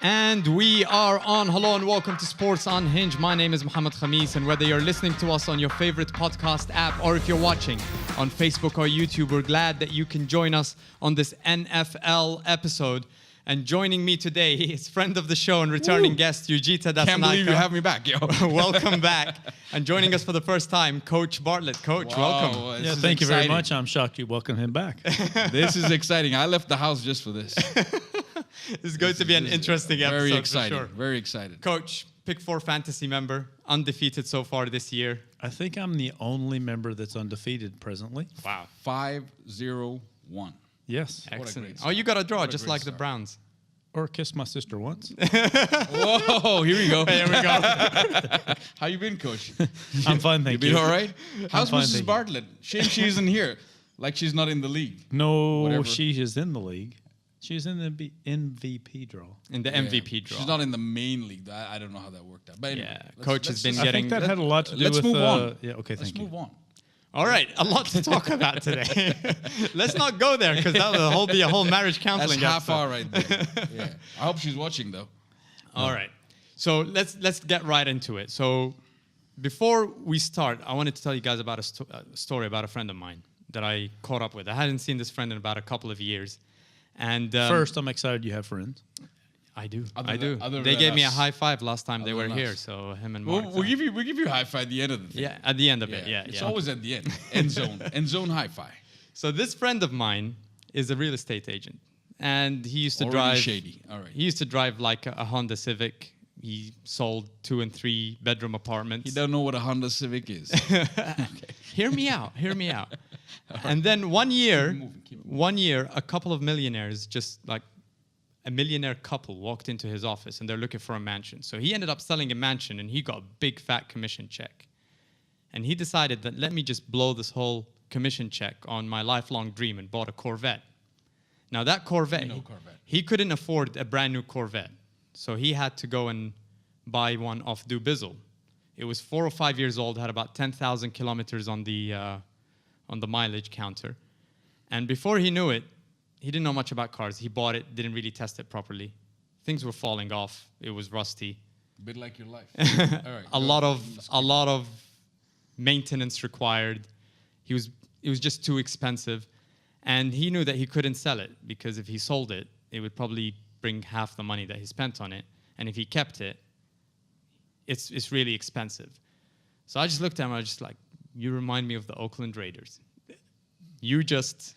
And we are on. Hello and welcome to Sports Unhinged. My name is Mohamed, and whether you're listening to us on your favorite podcast app or if you're watching on Facebook or YouTube, we're glad that you can join us on this NFL episode. And joining me today is friend of the show and returning guest, Ujitha and Coach Bartlet. Can't believe you have me back, yo. Welcome back. And joining us for the first time, Coach Bartlet. Coach, welcome. Yeah, thank you very much. I'm shocked you welcome him back. This is exciting. I left the house just for this. This is going to be an interesting episode. Very exciting. For sure. Very excited. Coach, Pick 4 fantasy member, undefeated so far this year. I think I'm the only member that's undefeated presently. Wow. 5-0-1. Yes. Excellent. Oh, you got a draw just like the Browns. Or kissed my sister once. Whoa, here we go. Here we go. How you been, Coach? I'm fine, thank you. You been all right? How's fine, Mrs. Bartlet? Shame she isn't here. Like she's not in the league. No, Whatever. she is in the league. She's in the MVP draw. In the MVP draw. She's not in the main league. I don't know how that worked out. But anyway, Coach has been I getting... think that had a lot to do let's with... move on. Yeah, okay, Let's thank you. move on. All right, a lot to talk about today. Let's not go there because that will be a whole marriage counseling That's half episode. hour right there. Yeah. I hope she's watching, though. All right. So let's get right into it. So before we start, I wanted to tell you guys about a story about a friend of mine that I caught up with. I hadn't seen this friend in about a couple of years. And First, I'm excited you have friends. I do. Other They than gave me a us. high five last time they Other were than here. us. So him and Mark. We'll give you a high five at the end of the thing. Yeah, at the end of it. Yeah, It's yeah. always at the end. End zone high five. So this friend of mine is a real estate agent, and he used to Already drive. shady. All right. He used to drive like a Honda Civic. He sold 2 and 3 bedroom apartments. You don't know what a Honda Civic is. Hear me out. Hear me out. And then one year, a couple of millionaires, just like a millionaire couple, walked into his office and they're looking for a mansion. So he ended up selling a mansion and he got a big fat commission check. And he decided that let me just blow this whole commission check on my lifelong dream and bought a Corvette. Now that Corvette, he couldn't afford a brand new Corvette. So he had to go and buy one off Dubizzle. It was 4 or 5 years old, had about 10,000 kilometers on the mileage counter. And before he knew it, he didn't know much about cars. He bought it, didn't really test it properly. Things were falling off. It was rusty. A bit like your life. All right. A lot of maintenance required. It was just too expensive. And he knew that he couldn't sell it because if he sold it, it would probably bring half the money that he spent on it. And if he kept it, it's really expensive. So I just looked at him, I was just like, you remind me of the Oakland Raiders. You just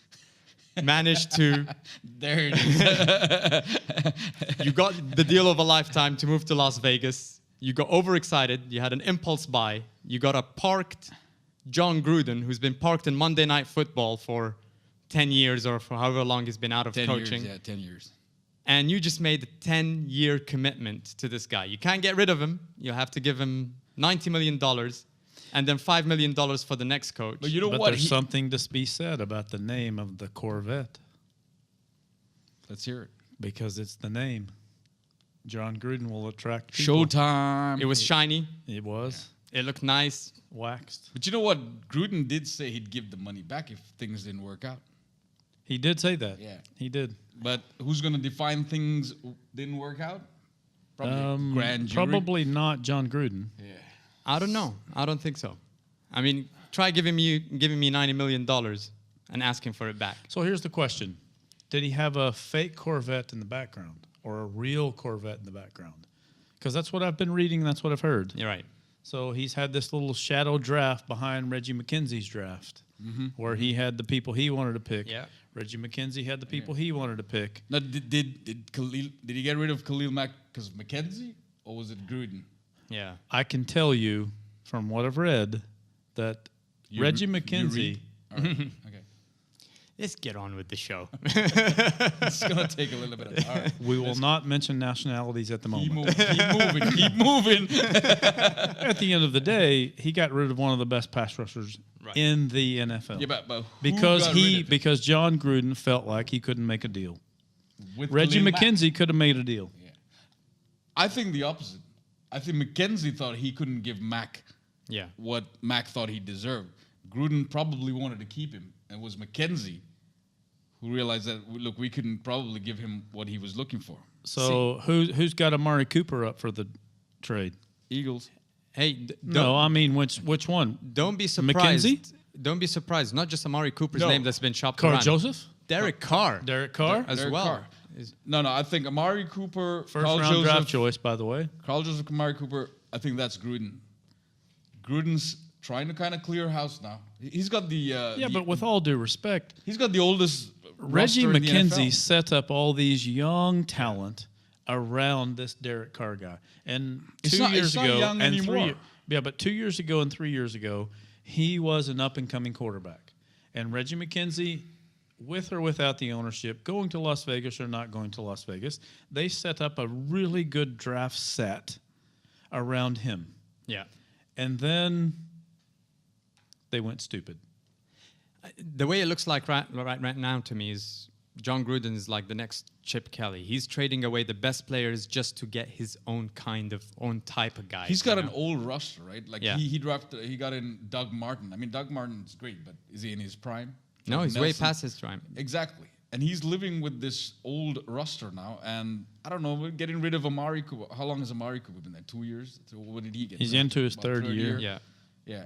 managed to... There it is. You got the deal of a lifetime to move to Las Vegas. You got overexcited. You had an impulse buy. You got a parked Jon Gruden, who's been parked in Monday Night Football for 10 years or for however long he's been out of 10 coaching. years, 10 years. And you just made a 10-year commitment to this guy. You can't get rid of him. You'll have to give him $90 million and then $5 million for the next coach. But you know But what? there's something to be said about the name of the Corvette. Let's hear it. Because it's the name. Jon Gruden will attract people. Showtime. It was shiny. It was. It looked nice. Waxed. But you know what? Gruden did say he'd give the money back if things didn't work out. He did say that. Yeah. He did. But who's going to define things didn't work out? Probably grand jury. Probably not Jon Gruden. Yeah. I don't know. I don't think so. I mean, try giving me $90 million and asking for it back. So here's the question. Did he have a fake Corvette in the background or a real Corvette in the background? Because that's what I've been reading. That's what I've heard. You're right. So he's had this little shadow draft behind Reggie McKenzie's draft where he had the people he wanted to pick. Yeah. Reggie McKenzie had the people he wanted to pick. Now, did he get rid of Khalil Mack because of McKenzie, or was it Gruden? Yeah. I can tell you from what I've read that Reggie McKenzie... All right. Okay. Let's get on with the show. It's going to take a little bit of time. All right. We will not mention nationalities at the moment. Keep moving. At the end of the day, he got rid of one of the best pass rushers in the NFL. Yeah, but because Jon Gruden felt like he couldn't make a deal. With Reggie Khalil McKenzie could have made a deal. Yeah. I think the opposite. I think McKenzie thought he couldn't give Mack what Mack thought he deserved. Gruden probably wanted to keep him, and it was McKenzie who realized that look, we couldn't probably give him what he was looking for. So who's got Amari Cooper up for the trade? Eagles. Hey, No, I mean which one? don't be surprised. McKenzie? Don't be surprised. Not just Amari Cooper's No. name that's been shopped Carl around. Joseph? Derek Carr. Derek Carr? as Derek well. Carr. No, I think Amari Cooper, First Carl round draft Joseph, choice, by the way. Carl Joseph, Amari Cooper. I think that's Gruden. Gruden's trying to kind of clear house now. He's got the But with all due respect, he's got the oldest Reggie roster in the McKenzie NFL. set up all these young talent around this Derek Carr guy. And It's 2 not- years it's not ago young and anymore. but 2 years ago and 3 years ago, he was an up-and-coming quarterback. And Reggie McKenzie, with or without the ownership, going to Las Vegas or not going to Las Vegas, they set up a really good draft set around him. Yeah. And then they went stupid. The way it looks like right now to me is Jon Gruden is like the next Chip Kelly. He's trading away the best players just to get his own type of guy. He's got an old roster, right? Like Yeah. he got in Doug Martin. I mean, Doug Martin's great, but is he in his prime? No, he's way Nelson? past his prime. Exactly. And he's living with this old roster now. And I don't know, we're getting rid of Amari Cooper. How long has Amari Cooper been there? 2 years? So what did he get? He's there? into his About third year. Yeah. Yeah.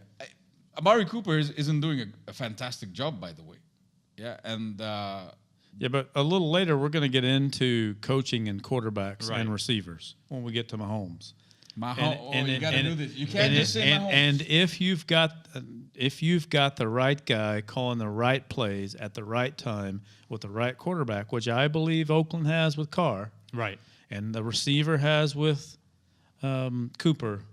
Amari Cooper isn't doing a fantastic job, by the way. Yeah. And Yeah, but a little later, we're going to get into coaching and quarterbacks Right. and receivers when we get to Mahomes. you got to do this. You can't just say Mahomes. And if you've got the right guy calling the right plays at the right time with the right quarterback, which I believe Oakland has with Carr, Right. and the receiver has with Cooper,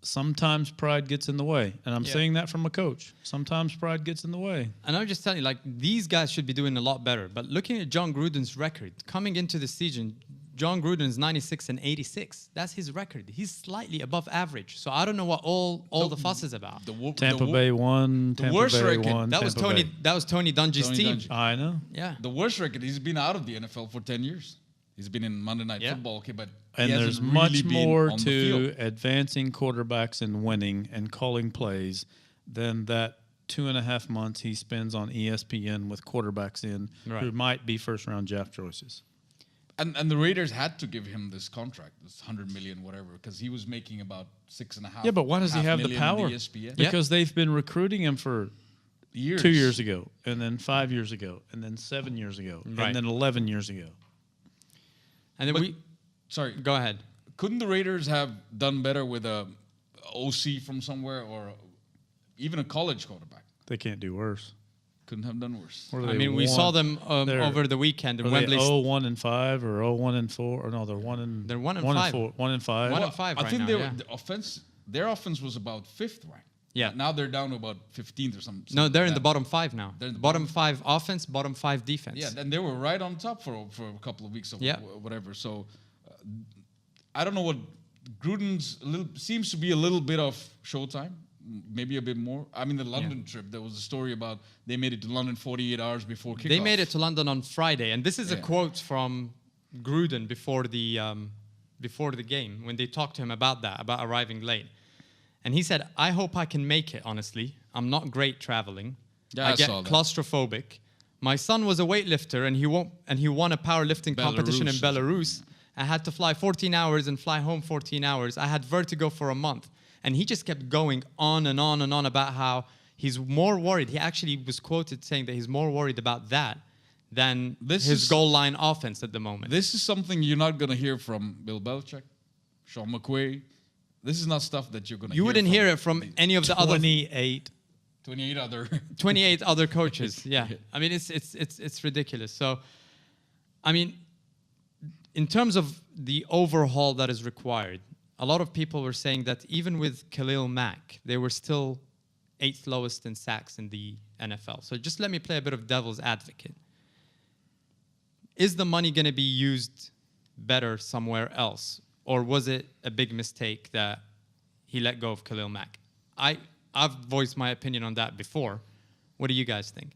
sometimes pride gets in the way. And I'm Yeah. saying that from a coach. Sometimes pride gets in the way. And I'm just telling you, like, these guys should be doing a lot better. But looking at Jon Gruden's record, coming into the season, Jon Gruden's 96 and 86. That's his record. He's slightly above average. So I don't know what all the fuss is about. Tampa Bay won. Tampa worst Bay record, won. That was Tampa Tony. Bay. That was Tony Dungy's Tony team. Dungy. I know. Yeah. The worst record, he's been out of the NFL for 10 years. He's been in Monday Night Yeah. Football, okay, but And he there's hasn't much really been more on the to field. advancing quarterbacks and winning and calling plays than that 2.5 months he spends on ESPN with quarterbacks in Right. who might be first-round draft choices. And the Raiders had to give him this contract, this $100 million, whatever, because he was making about 6.5. Yeah, but why does he have the $500,000 in power? ESPN. Yeah. Because they've been recruiting him for Years. 2 years ago, and then 5 years ago, and then 7 years ago, Right. and then 11 years ago. And then But- Sorry, go ahead. couldn't the Raiders have done better with a OC from somewhere or even a college quarterback? They can't do worse. Couldn't have done worse. What are I they, mean, we saw them they're- over the weekend in Are Wembley. they 0-1-5 or 0-1-4? Or no, they're 1 and They're 1 and 1 5. 4, 1 and 5. One and 5 I right think now, they were, yeah. their offense was about 5th rank. Yeah. Now they're down to about 15th or something. No, they're in like the that. bottom 5 now. They're in the bottom 5 offense, bottom 5 defense. Yeah, and they were right on top for a couple of weeks or Yeah. whatever. So I don't know what Gruden's seems to be a little bit of showtime, maybe a bit more. I mean, the London trip, there was a story about they made it to London 48 hours before kickoff. They made it to London on Friday, and this is a Yeah. quote from Gruden before the game when they talked to him about that, about arriving late. And he said, "I hope I can make it, honestly. I'm not great traveling. Yeah, I get saw that. claustrophobic. My son was a weightlifter, and he won a powerlifting competition in Belarus. Belarus. I had to fly 14 hours and fly home 14 hours. I had vertigo for a month." And he just kept going on and on and on about how he's more worried. He actually was quoted saying that he's more worried about that than his goal line offense at the moment. This is something you're not going to hear from Bill Belichick, Sean McVay. This is not stuff that you're going to hear. You wouldn't hear it from any of the other 28. 28 other 28 other coaches. Yeah. I mean, it's ridiculous. So, I mean, in terms of the overhaul that is required, a lot of people were saying that even with Khalil Mack, they were still 8th lowest in sacks in the NFL. So just let me play a bit of devil's advocate. Is the money going to be used better somewhere else? Or was it a big mistake that he let go of Khalil Mack? I've voiced my opinion on that before. What do you guys think?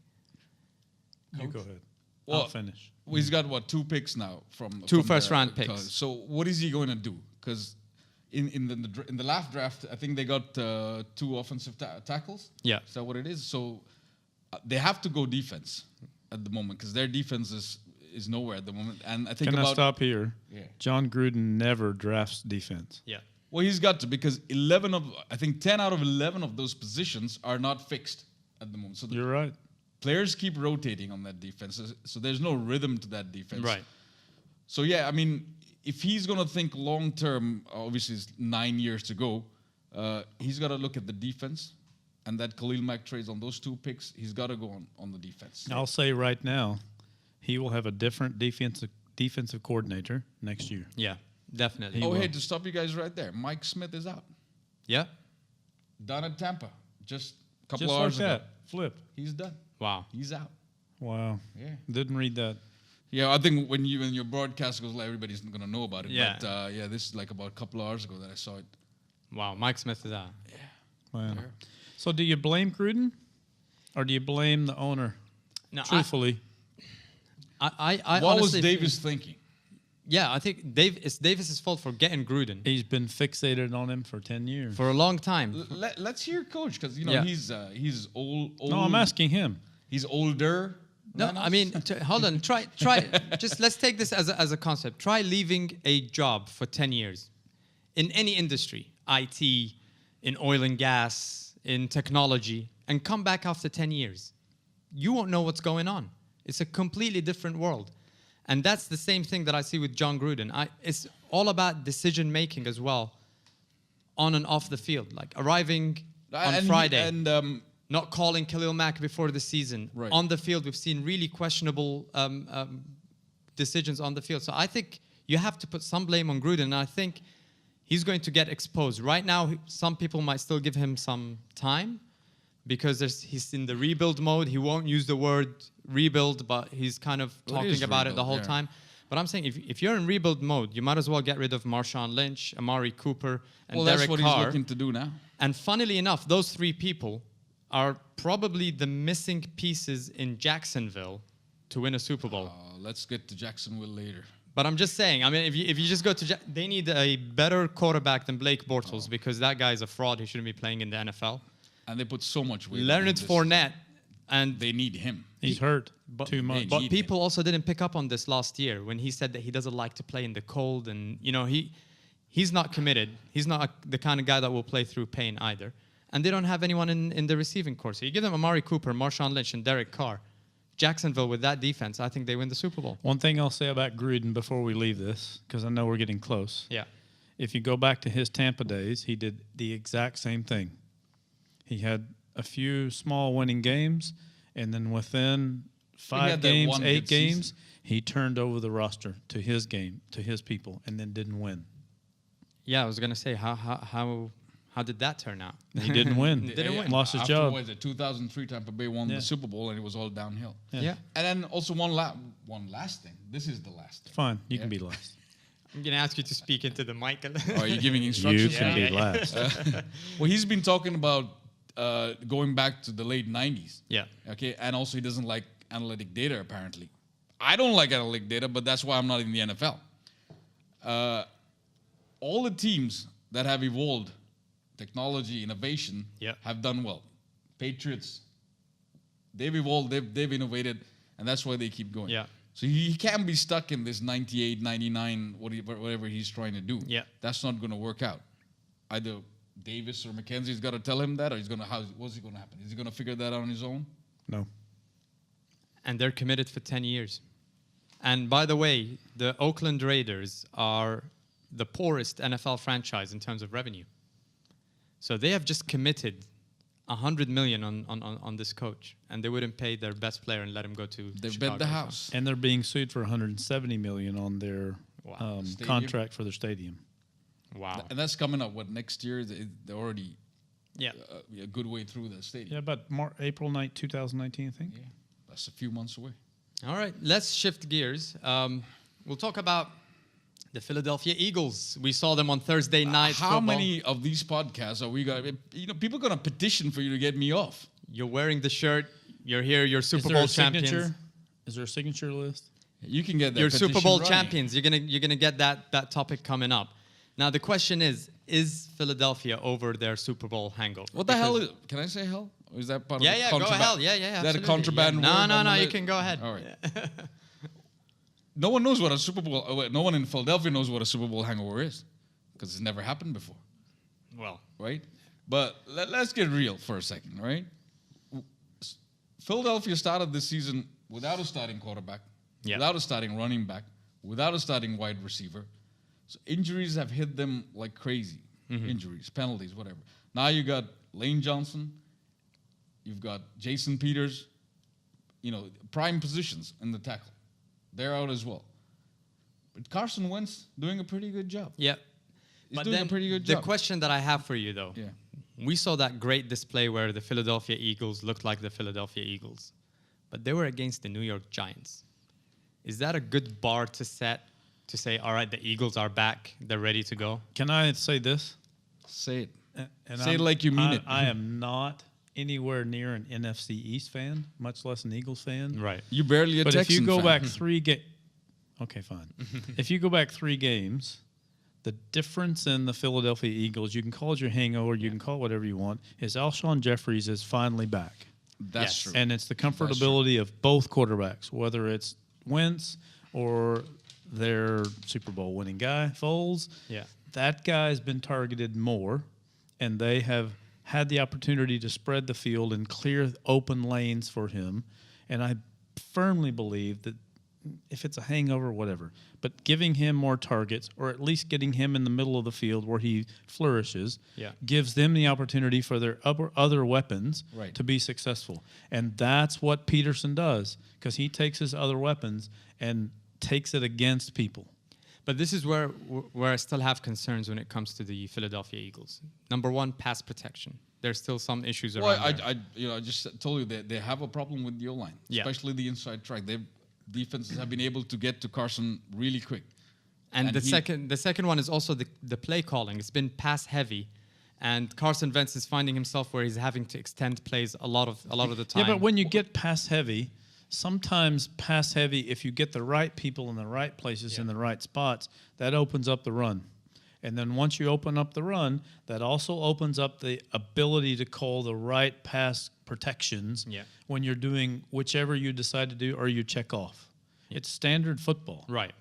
You go ahead. Well, I'll finish. He's got, 2 picks now from 2 from first-round the- picks. So what is he going to do? Because in the last draft, I think they got 2 offensive tackles. Yeah. Is that what it is? So they have to go defense. at the moment because their defense is nowhere at the moment. And I think Can I stop here? Yeah. Jon Gruden never drafts defense. Yeah. Well, he's got to because 10 out of 11 of those positions are not fixed at the moment. So You're right. players keep rotating on that defense. So there's no rhythm to that defense. Right. So, yeah, I mean, if he's going to think long term, obviously it's 9 years to go, he's got to look at the defense. And that Khalil Mack trades on those 2 picks, he's got to go on the defense. I'll say right now, he will have a different defensive coordinator next year. Yeah, definitely. Hey, to stop you guys right there, Mike Smith is out. Yeah. Done at Tampa. Just a couple Just hours like ago. that. Flip. He's done. Wow. He's out. Wow. Yeah. Didn't read that. Yeah, I think when your broadcast goes live, everybody's going to know about it. Yeah. But, this is like about a couple of hours ago that I saw it. Wow. Mike Smith is out. Wow. Sure. So do you blame Gruden or do you blame the owner? No, Truthfully. I What was honestly Davis thinking? Yeah, I think it's Davis's fault for getting Gruden He's been fixated on him for 10 years. for a long time. Let's hear Coach, because, Yeah. he's old. No, I'm asking him. He's older. No, than I us. mean, hold on. Try. Just let's take this as a concept. Try leaving a job for 10 years in any industry, IT, in oil and gas, in technology, and come back after 10 years. You won't know what's going on. It's a completely different world. And that's the same thing that I see with Jon Gruden. It's all about decision making as well, on and off the field. Like arriving on Friday. Not calling Khalil Mack before the season. Right. On the field, we've seen really questionable decisions on the field. So I think you have to put some blame on Gruden, and I think he's going to get exposed. Right now, some people might still give him some time because he's in the rebuild mode. He won't use the word rebuild, but he's kind of talking about it the whole time. But I'm saying if you're in rebuild mode, you might as well get rid of Marshawn Lynch, Amari Cooper, and Derek that's what Carr. he's looking to do now. And funnily enough, those 3 people are probably the missing pieces in Jacksonville to win a Super Bowl. Let's get to Jacksonville later. But I'm just saying, I mean, if you just go to they need a better quarterback than Blake Bortles because that guy's a fraud. He shouldn't be playing in the NFL. And they put so much weight. Leonard Fournette, and they need him. He's hurt too much. But people also didn't pick up on this last year when he said that he doesn't like to play in the cold, and he's not committed. He's not the kind of guy that will play through pain either. And they don't have anyone in the receiving corps. So you give them Amari Cooper, Marshawn Lynch, and Derek Carr. Jacksonville with that defense, I think they win the Super Bowl. One thing I'll say about Gruden before we leave this, because I know we're getting close. Yeah. If you go back to his Tampa days, he did the exact same thing. He had a few small winning games, and then within 5 games, 8 games, he turned over the roster to his game, to his people, and then didn't win. Yeah, I was gonna say how did that turn out? He didn't win. Didn't win. Lost his job. Afterwards, 2003, Tampa Bay won the Super Bowl, and it was all downhill. Yeah. And then also one last thing. This is the last thing. Fine, you can be last. I'm gonna ask you to speak into the mic. Are you giving instructions? You can be last. Well, he's been talking about going back to the late 90s. Yeah. Okay, and also he doesn't like analytic data, apparently. I don't like analytic data, but that's why I'm not in the NFL. All the teams that have evolved technology, innovation, have done well. Patriots, they've evolved, they've innovated, and that's why they keep going. Yeah. So he can't be stuck in this 98, 99, whatever he's trying to do. Yeah. That's not going to work out. Either Davis or McKenzie's got to tell him that, or what's he going to happen? Is he going to figure that out on his own? No. And they're committed for 10 years. And by the way, the Oakland Raiders are the poorest NFL franchise in terms of revenue. So they have just committed $100 million on this coach, and they wouldn't pay their best player and let him go to They Chicago. bet the house. And they're being sued for $170 million on their contract for their stadium. Wow. And that's coming up, next year? They're already a good way through the stadium. Yeah, but April 9th, 2019, I think. Yeah, that's a few months away. All right, let's shift gears. We'll talk about the Philadelphia Eagles. We saw them on Thursday night. How many of these podcasts are we going to... people are going to petition for you to get me off. You're wearing the shirt. You're here. You're Super Is there Bowl a champions. signature? Is there a signature list? You can get that. You're Super Bowl running. champions. You're gonna get that topic coming up. Now the question is Philadelphia over their Super Bowl hangover? What the hell is... Can I say hell? Or is that part Yeah, of the yeah, go contraband? ahead. Yeah, Is that a absolutely. contraband Yeah. word? No, you can go ahead. All right. No one knows what a Super Bowl. No one in Philadelphia knows what a Super Bowl hangover is, because it's never happened before, Well, right? But let's get real for a second, right? Philadelphia started this season without a starting quarterback, without a starting running back, without a starting wide receiver. So injuries have hit them like crazy. Injuries, penalties, whatever. Now you got Lane Johnson, you've got Jason Peters, prime positions in the tackle. They're out as well. But Carson Wentz doing a pretty good job. yeah. He's But doing then a pretty good job. the question that I have for you, though, Yeah. we saw that great display where the Philadelphia Eagles looked like the Philadelphia Eagles, but they were against the New York Giants. Is that a good bar to set to say, all right, the Eagles are back, they're ready to go? Can I say this? Say it. And Say it like you mean it. I am not anywhere near an NFC East fan, much less an Eagles fan. Right. You barely a But Texan if you go fan. back 3 games, okay, fine. If you go back 3 games, the difference in the Philadelphia Eagles, you can call it your hangover, you can call it whatever you want, is Alshon Jeffries is finally back. That's Yes. true. And it's the comfortability of both quarterbacks, whether it's Wentz or their Super Bowl winning guy, Foles. Yeah. That guy's been targeted more, and they have had the opportunity to spread the field and clear open lanes for him. And I firmly believe that if it's a hangover, whatever, but giving him more targets, or at least getting him in the middle of the field where he flourishes, gives them the opportunity for their other weapons to be successful. And that's what Peterson does, because he takes his other weapons and takes it against people. But this is where I still have concerns when it comes to the Philadelphia Eagles. Number one, pass protection. There's still some issues around there. I just told you that they have a problem with the O-line, especially the inside track. Defenses have been able to get to Carson really quick. And the second one is also the play calling. It's been pass heavy, and Carson Wentz is finding himself where he's having to extend plays a lot of the time. Yeah, but when you get pass heavy, sometimes pass heavy, if you get the right people in the right places in the right spots, that opens up the run. And then once you open up the run, that also opens up the ability to call the right pass protections when you're doing whichever you decide to do or you check off. It's standard football. Right.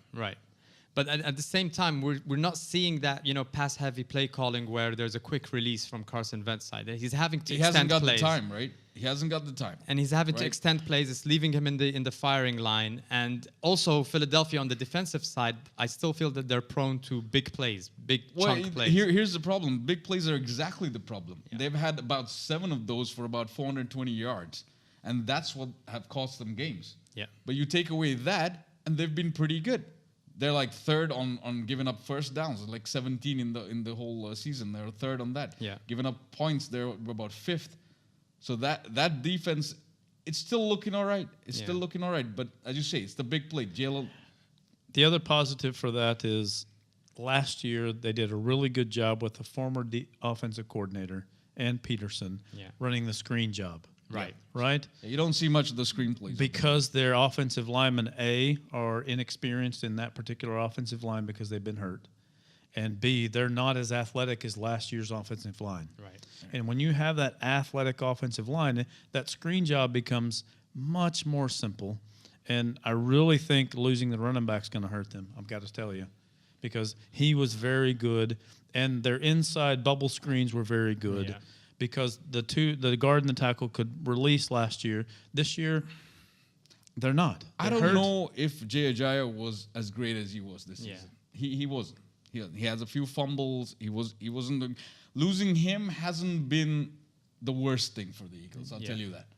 But at the same time, we're not seeing that, pass heavy play calling where there's a quick release from Carson Wentz's side. He's having to extend plays. He hasn't got the time, right? He hasn't got the time. And he's having to extend plays. It's leaving him in the firing line. And also Philadelphia on the defensive side, I still feel that they're prone to big plays, chunk plays. Here's the problem. Big plays are exactly the problem. Yeah. They've had about 7 of those for about 420 yards. And that's what have cost them games. Yeah. But you take away that, and they've been pretty good. They're like third on giving up first downs, like 17 in the whole season. They're third on that. Yeah. Giving up points, they're about 5th. So that defense, it's still looking all right. It's still looking all right. But as you say, it's the big play. Jalen. The other positive for that is last year they did a really good job with the former offensive coordinator and Peterson running the screen job. Right. Right? You don't see much of the screenplays. Because their offensive linemen, A, are inexperienced in that particular offensive line because they've been hurt. And B, they're not as athletic as last year's offensive line. Right. And when you have that athletic offensive line, that screen job becomes much more simple. And I really think losing the running back is going to hurt them, I've got to tell you. Because he was very good, and their inside bubble screens were very good. Yeah. Because the guard and the tackle could release last year. This year, they're not. I don't know if Jay Ajayi was as great as he was this season. He wasn't. He has a few fumbles. He wasn't. Losing him hasn't been the worst thing for the Eagles. I'll tell you that.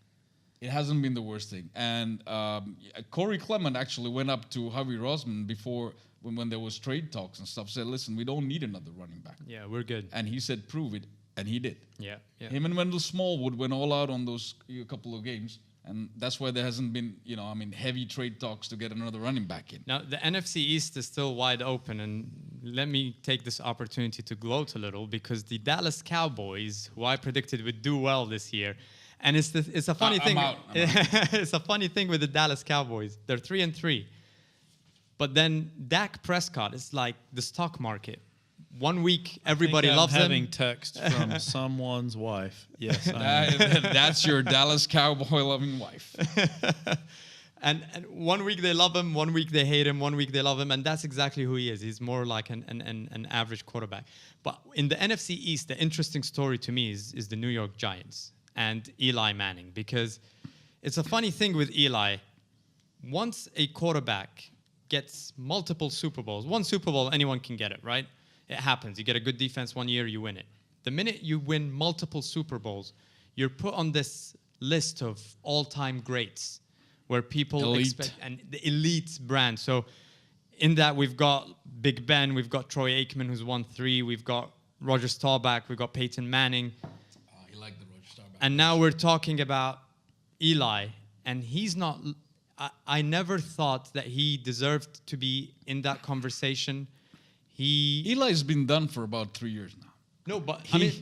It hasn't been the worst thing. And Corey Clement actually went up to Harvey Rosman before when there was trade talks and stuff. Said, "Listen, we don't need another running back. Yeah, we're good." And he said, "Prove it." And he did. Yeah. Him and Wendell Smallwood went all out on those couple of games. And that's why there hasn't been, heavy trade talks to get another running back in. Now, the NFC East is still wide open. And let me take this opportunity to gloat a little because the Dallas Cowboys, who I predicted would do well this year, and it's a funny thing. I'm out. It's a funny thing with the Dallas Cowboys. They're 3-3. But then Dak Prescott is like the stock market. 1 week everybody I'm loves having him. text from someone's wife. Yes, That's your Dallas Cowboy loving wife. And 1 week they love him, 1 week they hate him, 1 week they love him, and that's exactly who he is. He's more like an average quarterback. But in the NFC East, the interesting story to me is the New York Giants and Eli Manning, because it's a funny thing with Eli. Once a quarterback gets multiple Super Bowls, one Super Bowl, anyone can get it, right? It happens. You get a good defense 1 year, you win it. The minute you win multiple Super Bowls, you're put on this list of all-time greats where people expect, and the elite brand. So in that, we've got Big Ben, we've got Troy Aikman, who's won 3, we've got Roger Staubach, we've got Peyton Manning. You like the Roger Staubach. And now we're talking about Eli, and he's not... I never thought that he deserved to be in that conversation. Eli's been done for about 3 years now. No, but I mean,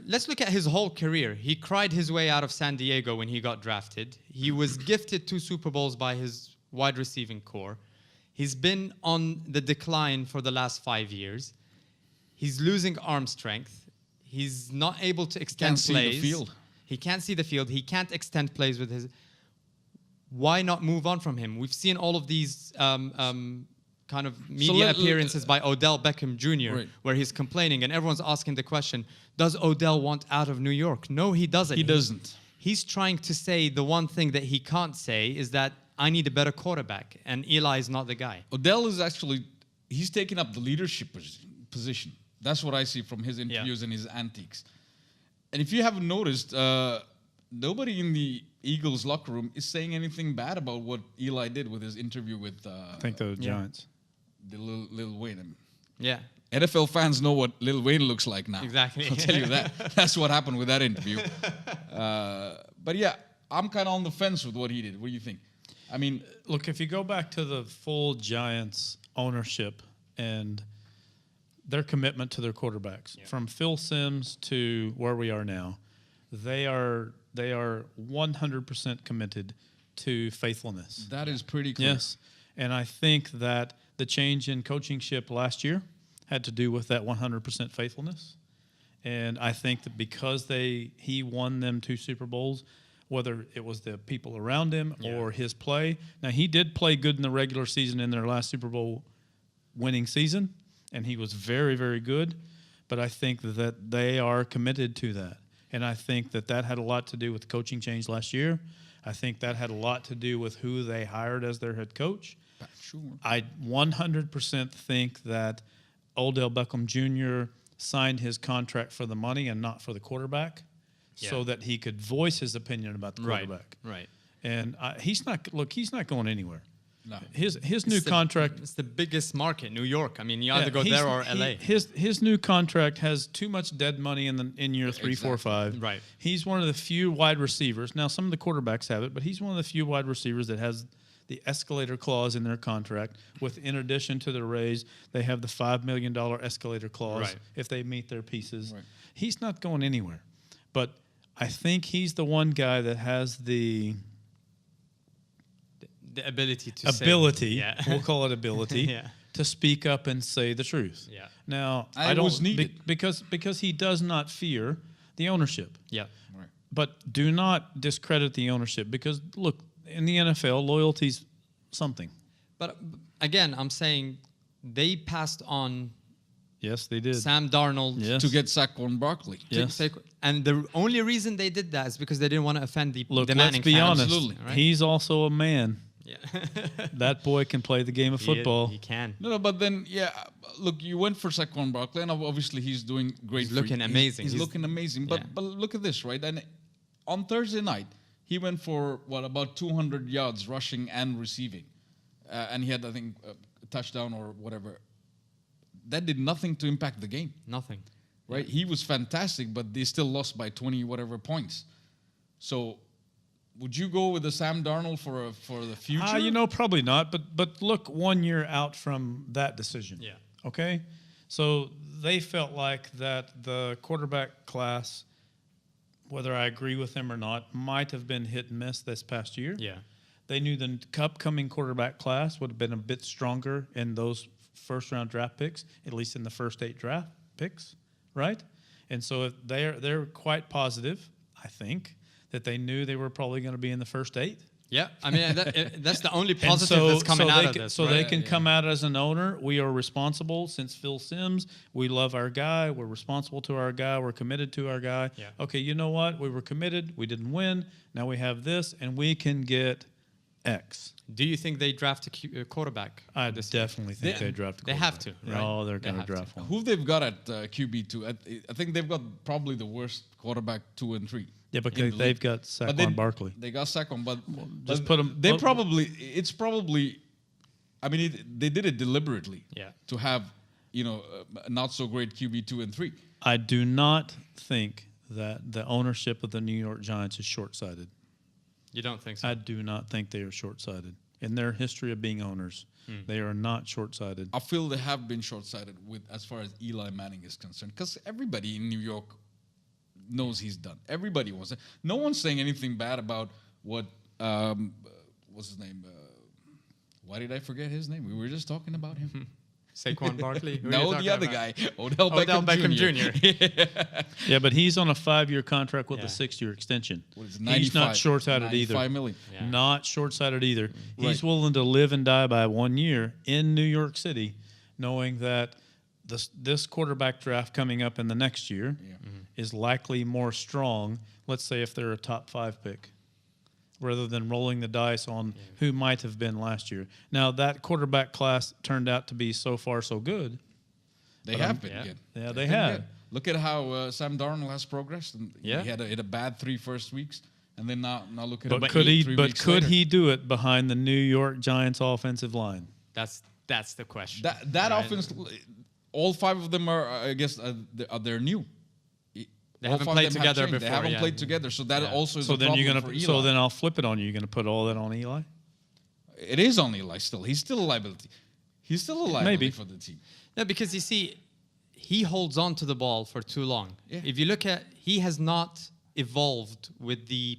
let's look at his whole career. He cried his way out of San Diego when he got drafted. He was gifted 2 Super Bowls by his wide receiving core. He's been on the decline for the last 5 years. He's losing arm strength. He's not able to extend plays. See the field. He can't see the field. He can't extend plays with his... Why not move on from him? We've seen all of these kind of media appearances by Odell Beckham Jr., where he's complaining, and everyone's asking the question, does Odell want out of New York? No, he doesn't. He doesn't. He's trying to say the one thing that he can't say is that I need a better quarterback, and Eli is not the guy. Odell is actually, he's taking up the leadership position. That's what I see from his interviews and his antics. And if you haven't noticed, nobody in the Eagles locker room is saying anything bad about what Eli did with his interview with I think the Giants. The Lil Wayne. Yeah. NFL fans know what Lil Wayne looks like now. Exactly. I'll tell you that. That's what happened with that interview. But yeah, I'm kind of on the fence with what he did. What do you think? I mean, look, if you go back to the full Giants ownership and their commitment to their quarterbacks, from Phil Simms to where we are now, they are 100% committed to faithfulness. That is pretty clear. Yes. And I think that the change in coachingship last year had to do with that 100% faithfulness. And I think that because he won them 2 Super Bowls, whether it was the people around him or his play. Now, he did play good in the regular season in their last Super Bowl winning season, and he was very, very good. But I think that they are committed to that. And I think that had a lot to do with the coaching change last year. I think that had a lot to do with who they hired as their head coach. Sure. I 100% think that Odell Beckham Jr. signed his contract for the money and not for the quarterback, so that he could voice his opinion about the quarterback. Right. And he's not going anywhere. No. His new contract. It's the biggest market, New York. I mean, you either go there or LA. His new contract has too much dead money in year 3, 4, 5. Right. He's one of the few wide receivers. Now, some of the quarterbacks have it, but he's one of the few wide receivers that has the escalator clause in their contract. In addition to the raise, they have the $5 million escalator clause if they meet their pieces. Right. He's not going anywhere. But I think he's the one guy that has the ability to we'll call it ability, to speak up and say the truth. Yeah. Now, I don't need because he does not fear the ownership. Yeah. Right. But do not discredit the ownership because, look, in the NFL, loyalty's something. But again, I'm saying they passed on Yes, they did. Sam Darnold to get Saquon Barkley. Yes. And the only reason they did that is because they didn't want to offend the Look, Manning let's be fans. honest. Absolutely. Right? He's also a man. Yeah. That boy can play the game of football. He can. No, but then, look, you went for Saquon Barkley, and obviously he's doing great. He's looking amazing. He's looking amazing. But look at this, right? And on Thursday night, he went for, about 200 yards rushing and receiving. And he had, I think, a touchdown or whatever. That did nothing to impact the game. Nothing. Right? He was fantastic, but they still lost by 20 whatever points. So would you go with the Sam Darnold for the future? Probably not. But look 1 year out from that decision. Yeah. Okay? So they felt like that the quarterback class, whether I agree with them or not, might have been hit and miss this past year. Yeah. They knew the upcoming quarterback class would have been a bit stronger in those first-round draft picks, at least in the first 8 draft picks, right? And so if they're quite positive, I think, that they knew they were probably going to be in the first 8. Yeah, I mean that's the only positive that's coming out of this. So right? they can come out as an owner. We are responsible since Phil Simms. We love our guy. We're responsible to our guy. We're committed to our guy. Yeah. Okay, you know what? We were committed. We didn't win. Now we have this, and we can get X. Do you think they draft a quarterback? I definitely think they draft a They have to. quarterback. Right? No, they're They going to have draft to. one. Who they've got at QB2? I think they've got probably the worst quarterback 2 and 3. Yeah, but in the they've league. got But Saquon Barkley. They got Saquon, but just but put 'em- They well- probably. It's probably. I mean, they did it deliberately. Yeah. To have, not so great QB 2 and 3. I do not think that the ownership of the New York Giants is short-sighted. You don't think so? I do not think they are short-sighted. In their history of being owners, they are not short-sighted. I feel they have been short-sighted with as far as Eli Manning is concerned, because everybody in New York knows he's done. Everybody wants it. No one's saying anything bad about what what's his name? Why did I forget his name? We were just talking about him. Saquon Barkley? Who are you No, talking the other about? guy, Odell Beckham, Jr. Yeah, but he's on a 5-year contract with Yeah. a 6-year extension. What is it, He's not 95 short-sighted either. $95 million. Yeah. Not short-sighted either. He's Right. willing to live and die by 1 year in New York City, knowing that this quarterback draft coming up in the next year is likely more strong, let's say if they're a top 5 pick, rather than rolling the dice on who might have been last year. Now, that quarterback class turned out to be so far so good. They have been yeah. good. Yeah, They've they been have. good. Look at how Sam Darnold has progressed. And Yeah. He had a bad 3 first weeks, and then now look at But him. could he? 3 But weeks could later. he do it behind the New York Giants offensive line? That's the question. That right? offense, all 5 of them are, I guess, they're new. They All haven't 5 of played them have together changed. before. They haven't yeah. played together, so that Yeah. also is So a then problem you're for gonna. Eli. So then I'll flip it on you. You're gonna put all that on Eli. It is on Eli still. He's still a liability. He's still a liability Maybe. for the team. No, because you see, he holds on to the ball for too long. Yeah. If you look at, he has not evolved with the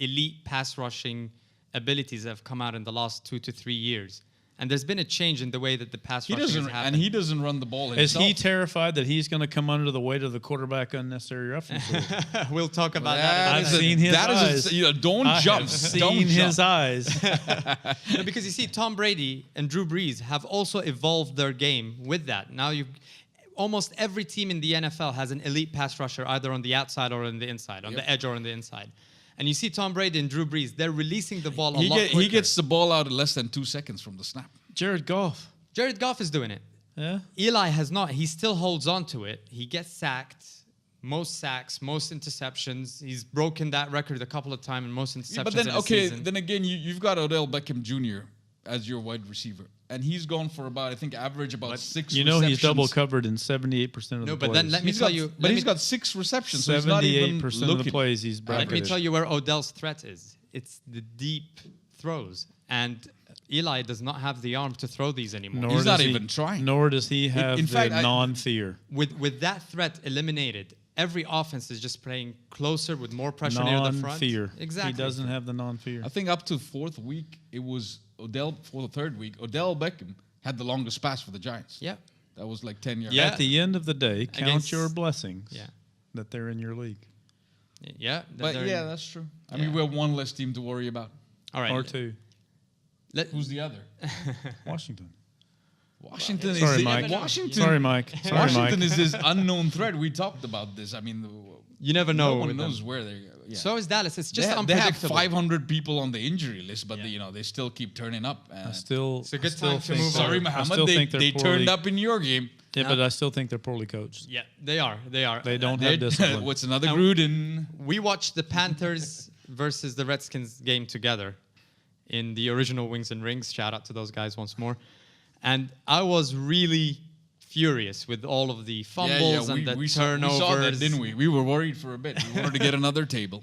elite pass rushing abilities that have come out in the last 2 to 3 years. And there's been a change in the way that the pass He rushing has doesn't, happened. and he doesn't run the ball Is himself. he terrified that he's going to come under the weight of the quarterback unnecessary roughness? We'll talk about That I've that. is seen his that is eyes. don't I jump. have Don't seen jump. his eyes. No, because you see, Tom Brady and Drew Brees have also evolved their game with that. Now almost every team in the NFL has an elite pass rusher either on the outside or on the inside, on the edge or on the inside. And you see Tom Brady and Drew Brees, they're releasing the ball a lot quicker. He gets the ball out in less than 2 seconds from the snap. Jared Goff. Jared Goff is doing it. Yeah. Eli has not. He still holds on to it. He gets sacked. Most sacks, most interceptions. He's broken that record a couple of times in most interceptions Yeah, but then in a okay, season. then again, you've got Odell Beckham Jr. as your wide receiver, and he's gone for about, I think, average about 6. You know he's receptions. double covered in 78% of No, the but plays. then let me He's tell got, you. but he's got 6 receptions, so he's 78% not even of looking. the plays he's Let bracketed. me tell you where Odell's threat is. It's the deep throws. And Eli does not have the arm to throw these anymore. Nor He's does not he- even trying. Nor does he have in the fact, non-fear. With that threat eliminated, every offense is just playing closer with more pressure near the front. Non-fear. Exactly. He doesn't have the non-fear. I think up to 4th week, it was Odell. For the 3rd week, Odell Beckham had the longest pass for the Giants. Yeah. That was like 10 yards. Yeah. At the end of the day, count Against- your blessings Yeah. that they're in your league. Yeah. But they're- yeah, that's true. I mean, Yeah. we have one less team to worry about. All right. Or 2. Who's the other? Washington. Washington Sorry, is Mike. Washington. Sorry, Mike. Sorry, Washington Mike. is this unknown threat. We talked about this. I mean, You never know. no one with them. knows where they're. Yeah. So is Dallas. It's just they have unpredictable. 500 people on the injury list, but Yeah. they still keep turning up. I still, It's a good I still time to think move on. they're- Sorry, I Mohamed. still think They they're turned poorly- up in your game. Yeah, but I still think they're poorly coached. Yeah, they are. They are. They don't They're- have discipline. What's another And- Gruden? We watched the Panthers versus the Redskins game together in the original Wings and Rings. Shout out to those guys once more. And I was really furious with all of the fumbles and the we turnovers. saw that, didn't we? We were worried for a bit. We wanted to get another table.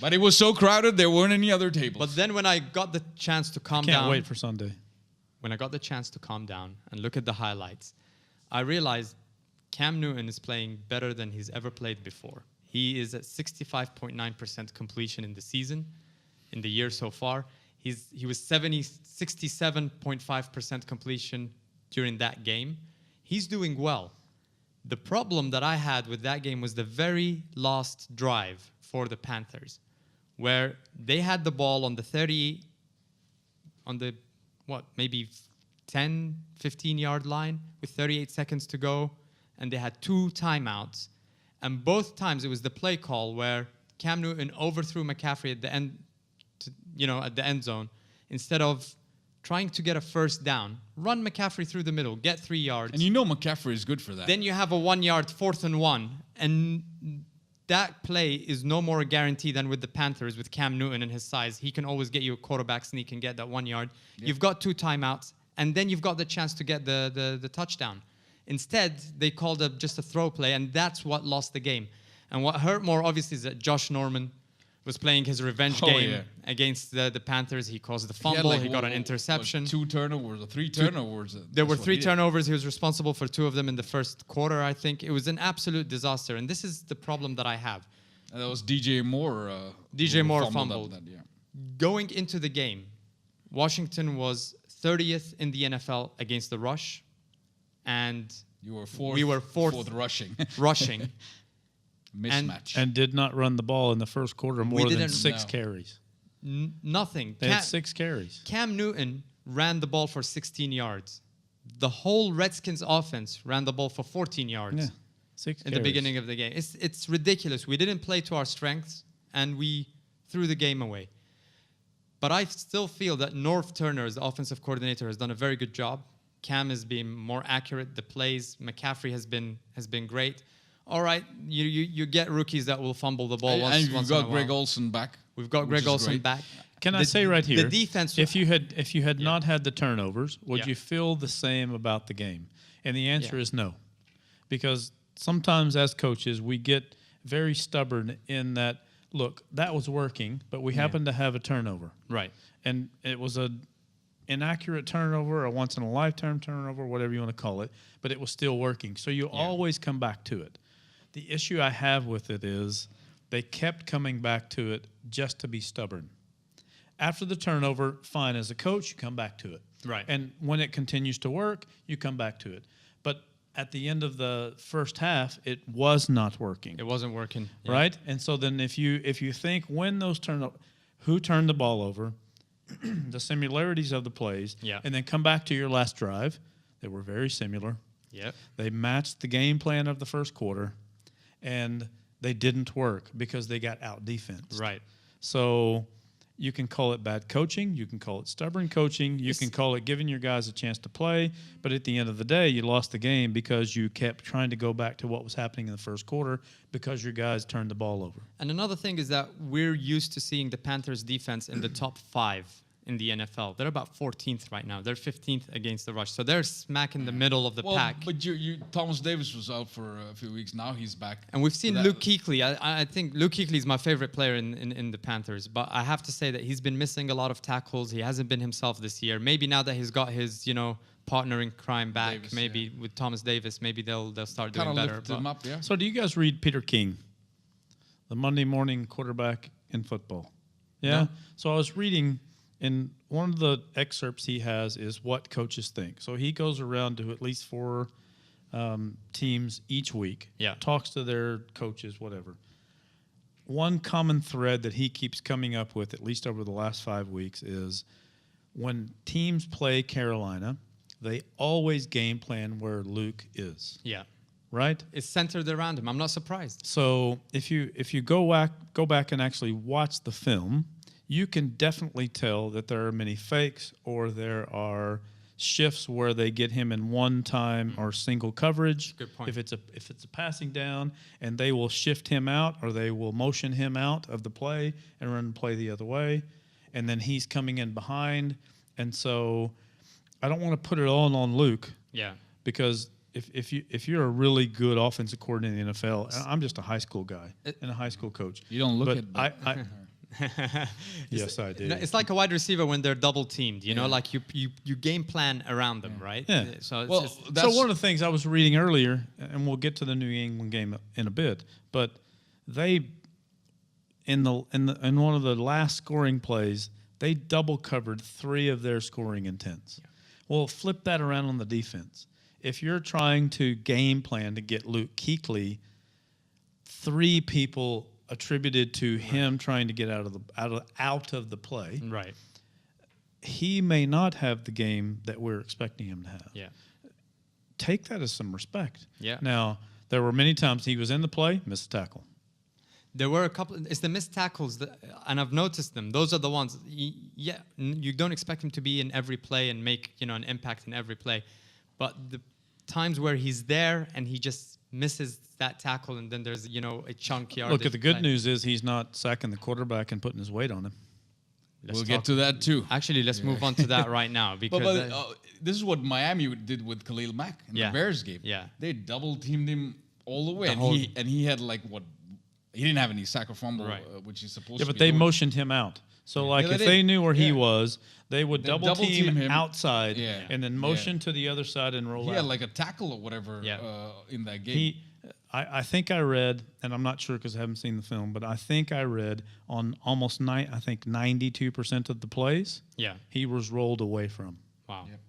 But it was so crowded, there weren't any other tables. But then when I got the chance to calm Can't down, wait for Sunday. when I got the chance to calm down and look at the highlights, I realized Cam Newton is playing better than he's ever played before. He is at 65.9% completion in the season, in the year so far. He was 67.5% completion during that game. He's doing well. The problem that I had with that game was the very last drive for the Panthers, where they had the ball on the maybe 10, 15-yard line with 38 seconds to go, and they had 2 timeouts. And both times it was the play call where Cam Newton overthrew McCaffrey at the end, at the end zone, instead of trying to get a first down, run McCaffrey through the middle, get 3 yards. And McCaffrey is good for that. Then you have a 1-yard 4th and 1, and that play is no more a guarantee than with the Panthers, with Cam Newton and his size. He can always get you a quarterback sneak and get that 1 yard. Yep. You've got 2 timeouts, and then you've got the chance to get the touchdown. Instead, they called just a throw play, and that's what lost the game. And what hurt more, obviously, is that Josh Norman was playing his revenge game against the Panthers. He caused the fumble. He got an interception. 2 turnovers or 3 turnovers. There were 3 turnovers. He was responsible for 2 of them in the first quarter, I think. It was an absolute disaster. And this is the problem that I have. And that was DJ Moore. DJ Moore fumbled. That, yeah. Going into the game, Washington was 30th in the NFL against the rush. And you were fourth. We were fourth rushing. Rushing. Mismatch. And did not run the ball in the first quarter more than 6 carries. Nothing. They had 6 carries. Cam Newton ran the ball for 16 yards. The whole Redskins offense ran the ball for 14 yards. Yeah, 6 in the beginning of the game. It's ridiculous. We didn't play to our strengths, and we threw the game away. But I still feel that Norv Turner, as the offensive coordinator, has done a very good job. Cam has been more accurate. The plays, McCaffrey has been great. All right, you get rookies that will fumble the ball once. And we've got Greg Olsen back. We've got Greg Olsen back. Can I say right here? The defense. If you had not had the turnovers, would you feel the same about the game? And the answer is no, because sometimes as coaches we get very stubborn in that. Look, that was working, but we happened to have a turnover. Right. And it was a inaccurate turnover, a once-in-a-lifetime turnover, whatever you want to call it, but it was still working. So you always come back to it. The issue I have with it is they kept coming back to it just to be stubborn. After the turnover, fine. As a coach, you come back to it. Right. And when it continues to work, you come back to it. But at the end of the first half, it was not working. It wasn't working. Right? And so then if you think when those who turned the ball over, the similarities of the plays, and then come back to your last drive, they were very similar. Yep. They matched the game plan of the first quarter, and they didn't work because they got out-defensed. Right. So you can call it bad coaching. You can call it stubborn coaching. You can call it giving your guys a chance to play. But at the end of the day, you lost the game because you kept trying to go back to what was happening in the first quarter because your guys turned the ball over. And another thing is that we're used to seeing the Panthers defense in the top 5 in the NFL. They're about 14th right now. They're 15th against the rush. So they're smack in the middle of the pack. But Thomas Davis was out for a few weeks. Now he's back. And we've seen Luke Kuechly. I think Luke Kuechly is my favorite player in the Panthers. But I have to say that he's been missing a lot of tackles. He hasn't been himself this year. Maybe now that he's got his, partner in crime back, Davis, with Thomas Davis, maybe they'll start doing better. Him up, So do you guys read Peter King, the Monday morning quarterback in football? Yeah? No. So I was reading... And one of the excerpts he has is what coaches think. So he goes around to at least 4 teams each week, talks to their coaches, whatever. One common thread that he keeps coming up with, at least over the last 5 weeks, is when teams play Carolina, they always game plan where Luke is. Yeah. Right? It's centered around him. I'm not surprised. So if you go back and actually watch the film, you can definitely tell that there are many fakes or there are shifts where they get him in one time or single coverage. Good point. If it's a passing down, and they will shift him out or they will motion him out of the play and run the play the other way, and then he's coming in behind. And so I don't want to put it all on Luke. Yeah. Because if you're a really good offensive coordinator in the NFL, I'm just a high school guy and a high school coach. You don't look at I yes, I do. It's like a wide receiver when they're double teamed. Like you game plan around them, right? Yeah. So one of the things I was reading earlier, and we'll get to the New England game in a bit, but they in one of the last scoring plays, They double covered 3 of their scoring intents. Yeah. Well, flip that around on the defense. If you're trying to game plan to get Luke Kuechly, 3 people attributed to him trying to get out of the play. Right. He may not have the game that we're expecting him to have. Yeah. Take that as some respect. Yeah. Now, there were many times he was in the play, missed a tackle. There were a couple. It's the missed tackles, and I've noticed them. Those are the ones. You don't expect him to be in every play and make an impact in every play, but the times where he's there and he just misses that tackle, and then there's a chunk yard. Look, the good news is he's not sacking the quarterback and putting his weight on him. We'll get to that too. Actually, let's move on to that right now because this is what Miami did with Khalil Mack in the Bears game. Yeah, they double teamed him all the way, and he had he didn't have any sack or fumble, which he's supposed to. Yeah, but they motioned him out. So if they knew where he was, they would double team him outside and then motion to the other side and roll out. He had like a tackle or whatever in that game. I think I read, and I'm not sure because I haven't seen the film, but I think I read on almost 92% of the plays, he was rolled away from. Wow. Yep.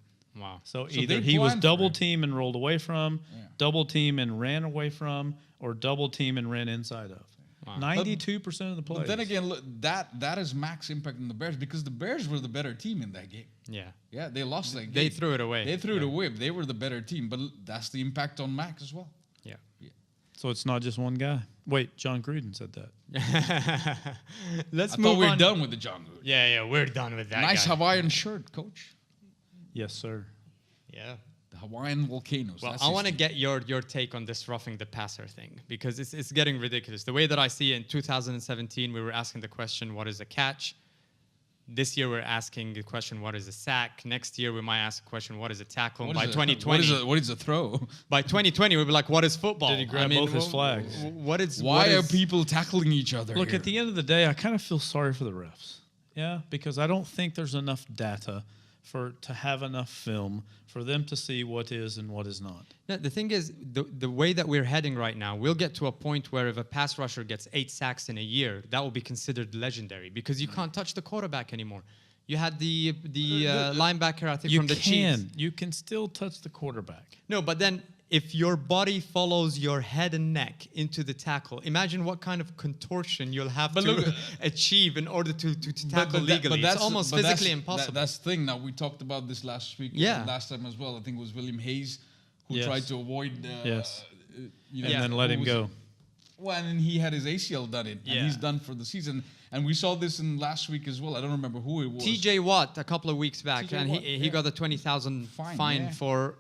Wow. So either he was double team and rolled away from, double team and ran away from, or double team and ran inside of. Wow. 92% of the plays. But then again, look, that is max impact on the Bears because the Bears were the better team in that game. Yeah. Yeah, they lost that game. They threw it away. They threw it away. They were the better team, but that's the impact on Max as well. Yeah. So it's not just one guy. Wait, Jon Gruden said that. Let's I move thought we're on. done with the Jon Gruden. Yeah, we're done with that. Nice guy. Hawaiian shirt, Coach. Yes, sir. Yeah. The Hawaiian volcanoes. Well, I want to get your take on this roughing the passer thing because it's getting ridiculous. The way that I see it, in 2017, we were asking the question, what is a catch? This year, we're asking the question, what is a sack? Next year, we might ask the question, what is a tackle? By 2020, what is a throw? By 2020, we'll be like, what is football? Did he grab both his flags? Why are people tackling each other? Look, here? at the end of the day, I kind of feel sorry for the refs. Yeah, because I don't think there's enough data to have enough film for them to see what is and what is not. No, the thing is, the way that we're heading right now, we'll get to a point where if a pass rusher gets 8 sacks in a year, that will be considered legendary because you can't touch the quarterback anymore. You had the linebacker, I think, from the Chiefs. You can still touch the quarterback. No, but then if your body follows your head and neck into the tackle, imagine what kind of contortion you'll have to achieve in order to tackle legally. It's almost physically impossible. That's the thing. Now, we talked about this last week, last time as well. I think it was William Hayes who tried to avoid and then let him go. Well, and he had his ACL done and he's done for the season. And we saw this in last week as well. I don't remember who it was. TJ Watt a couple of weeks back, and he got a $20,000 fine for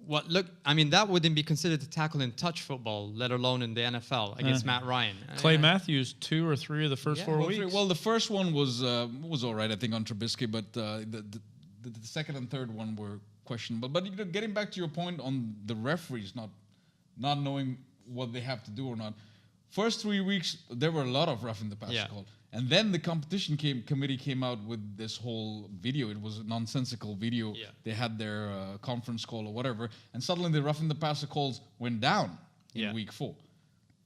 what? Look, I mean, that wouldn't be considered a tackle in touch football, let alone in the NFL against Matt Ryan. Clay Matthews, 2 or 3 of the first 4 weeks. Well, the first one was all right, I think, on Trubisky, but the second and third one were questionable. But getting back to your point on the referees not knowing what they have to do or not. First 3 weeks, there were a lot of roughing the passer called. And then the competition committee came out with this whole video. It was a nonsensical video. Yeah. They had their conference call or whatever. And suddenly the roughing the passer calls went down in week 4.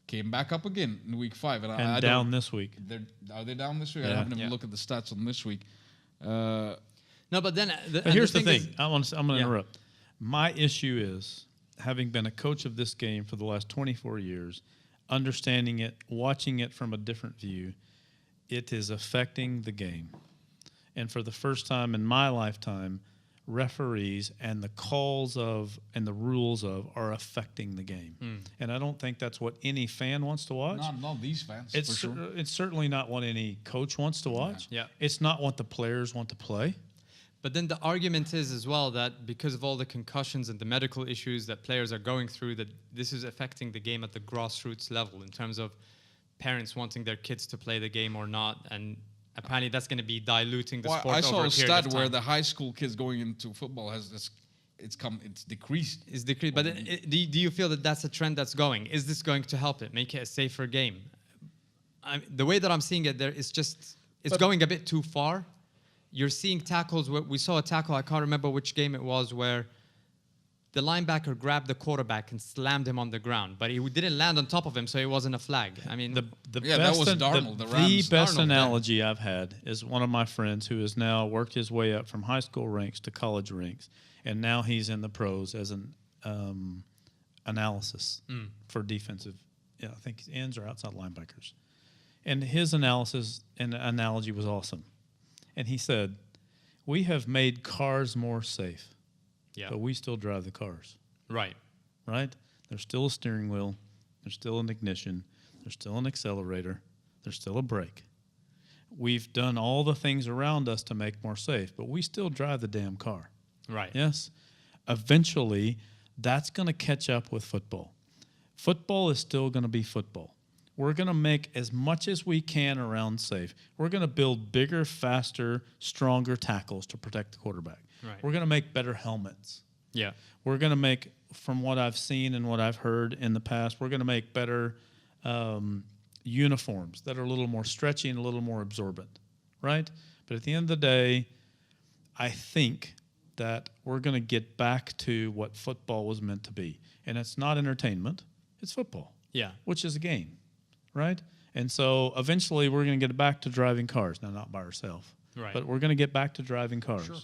Came back up again in week 5. And I down this week. Are they down this week? I haven't even looked at the stats on this week. No, but then... here's the thing. I'm going to interrupt. My issue is, having been a coach of this game for the last 24 years, understanding it, watching it from a different view, it is affecting the game. And for the first time in my lifetime, referees and the calls of and the rules of are affecting the game. And I don't think that's what any fan wants to watch. Not these fans, it's for sure. It's certainly not what any coach wants to watch. Yeah. It's not what the players want to play. But then the argument is as well that because of all the concussions and the medical issues that players are going through, that this is affecting the game at the grassroots level in terms of parents wanting their kids to play the game or not, and apparently that's going to be diluting the sport over a period of time. I saw a stat where the high school kids going into football it's decreased. It's decreased. But then, do you feel that that's a trend that's going? Is this going to help it, make it a safer game? The way that I'm seeing it, it's going a bit too far. You're seeing tackles where we saw a tackle, I can't remember which game it was, where the linebacker grabbed the quarterback and slammed him on the ground, but he didn't land on top of him, so it wasn't a flag. I mean, that was Darnold, the Rams. The best Darnold, analogy I've had is one of my friends who has now worked his way up from high school ranks to college ranks, and now he's in the pros as an analysis for defensive. I think ends or outside linebackers. And his analysis and analogy was awesome. And he said, "We have made cars more safe, but we still drive the cars." Right. There's still a steering wheel. There's still an ignition. There's still an accelerator. There's still a brake. We've done all the things around us to make more safe, but we still drive the damn car. Right. Yes? Eventually, that's going to catch up with football. Football is still going to be football. We're going to make as much as we can around safe. We're going to build bigger, faster, stronger tackles to protect the quarterback. Right. We're going to make better helmets. Yeah. We're going to make, from what I've seen and what I've heard in the past, we're going to make better uniforms that are a little more stretchy and a little more absorbent, right? But at the end of the day, I think that we're going to get back to what football was meant to be. And it's not entertainment, it's football. Yeah. Which is a game, right? And so eventually we're going to get back to driving cars. Now, not by ourselves, Right. but we're going to get back to driving cars. Sure.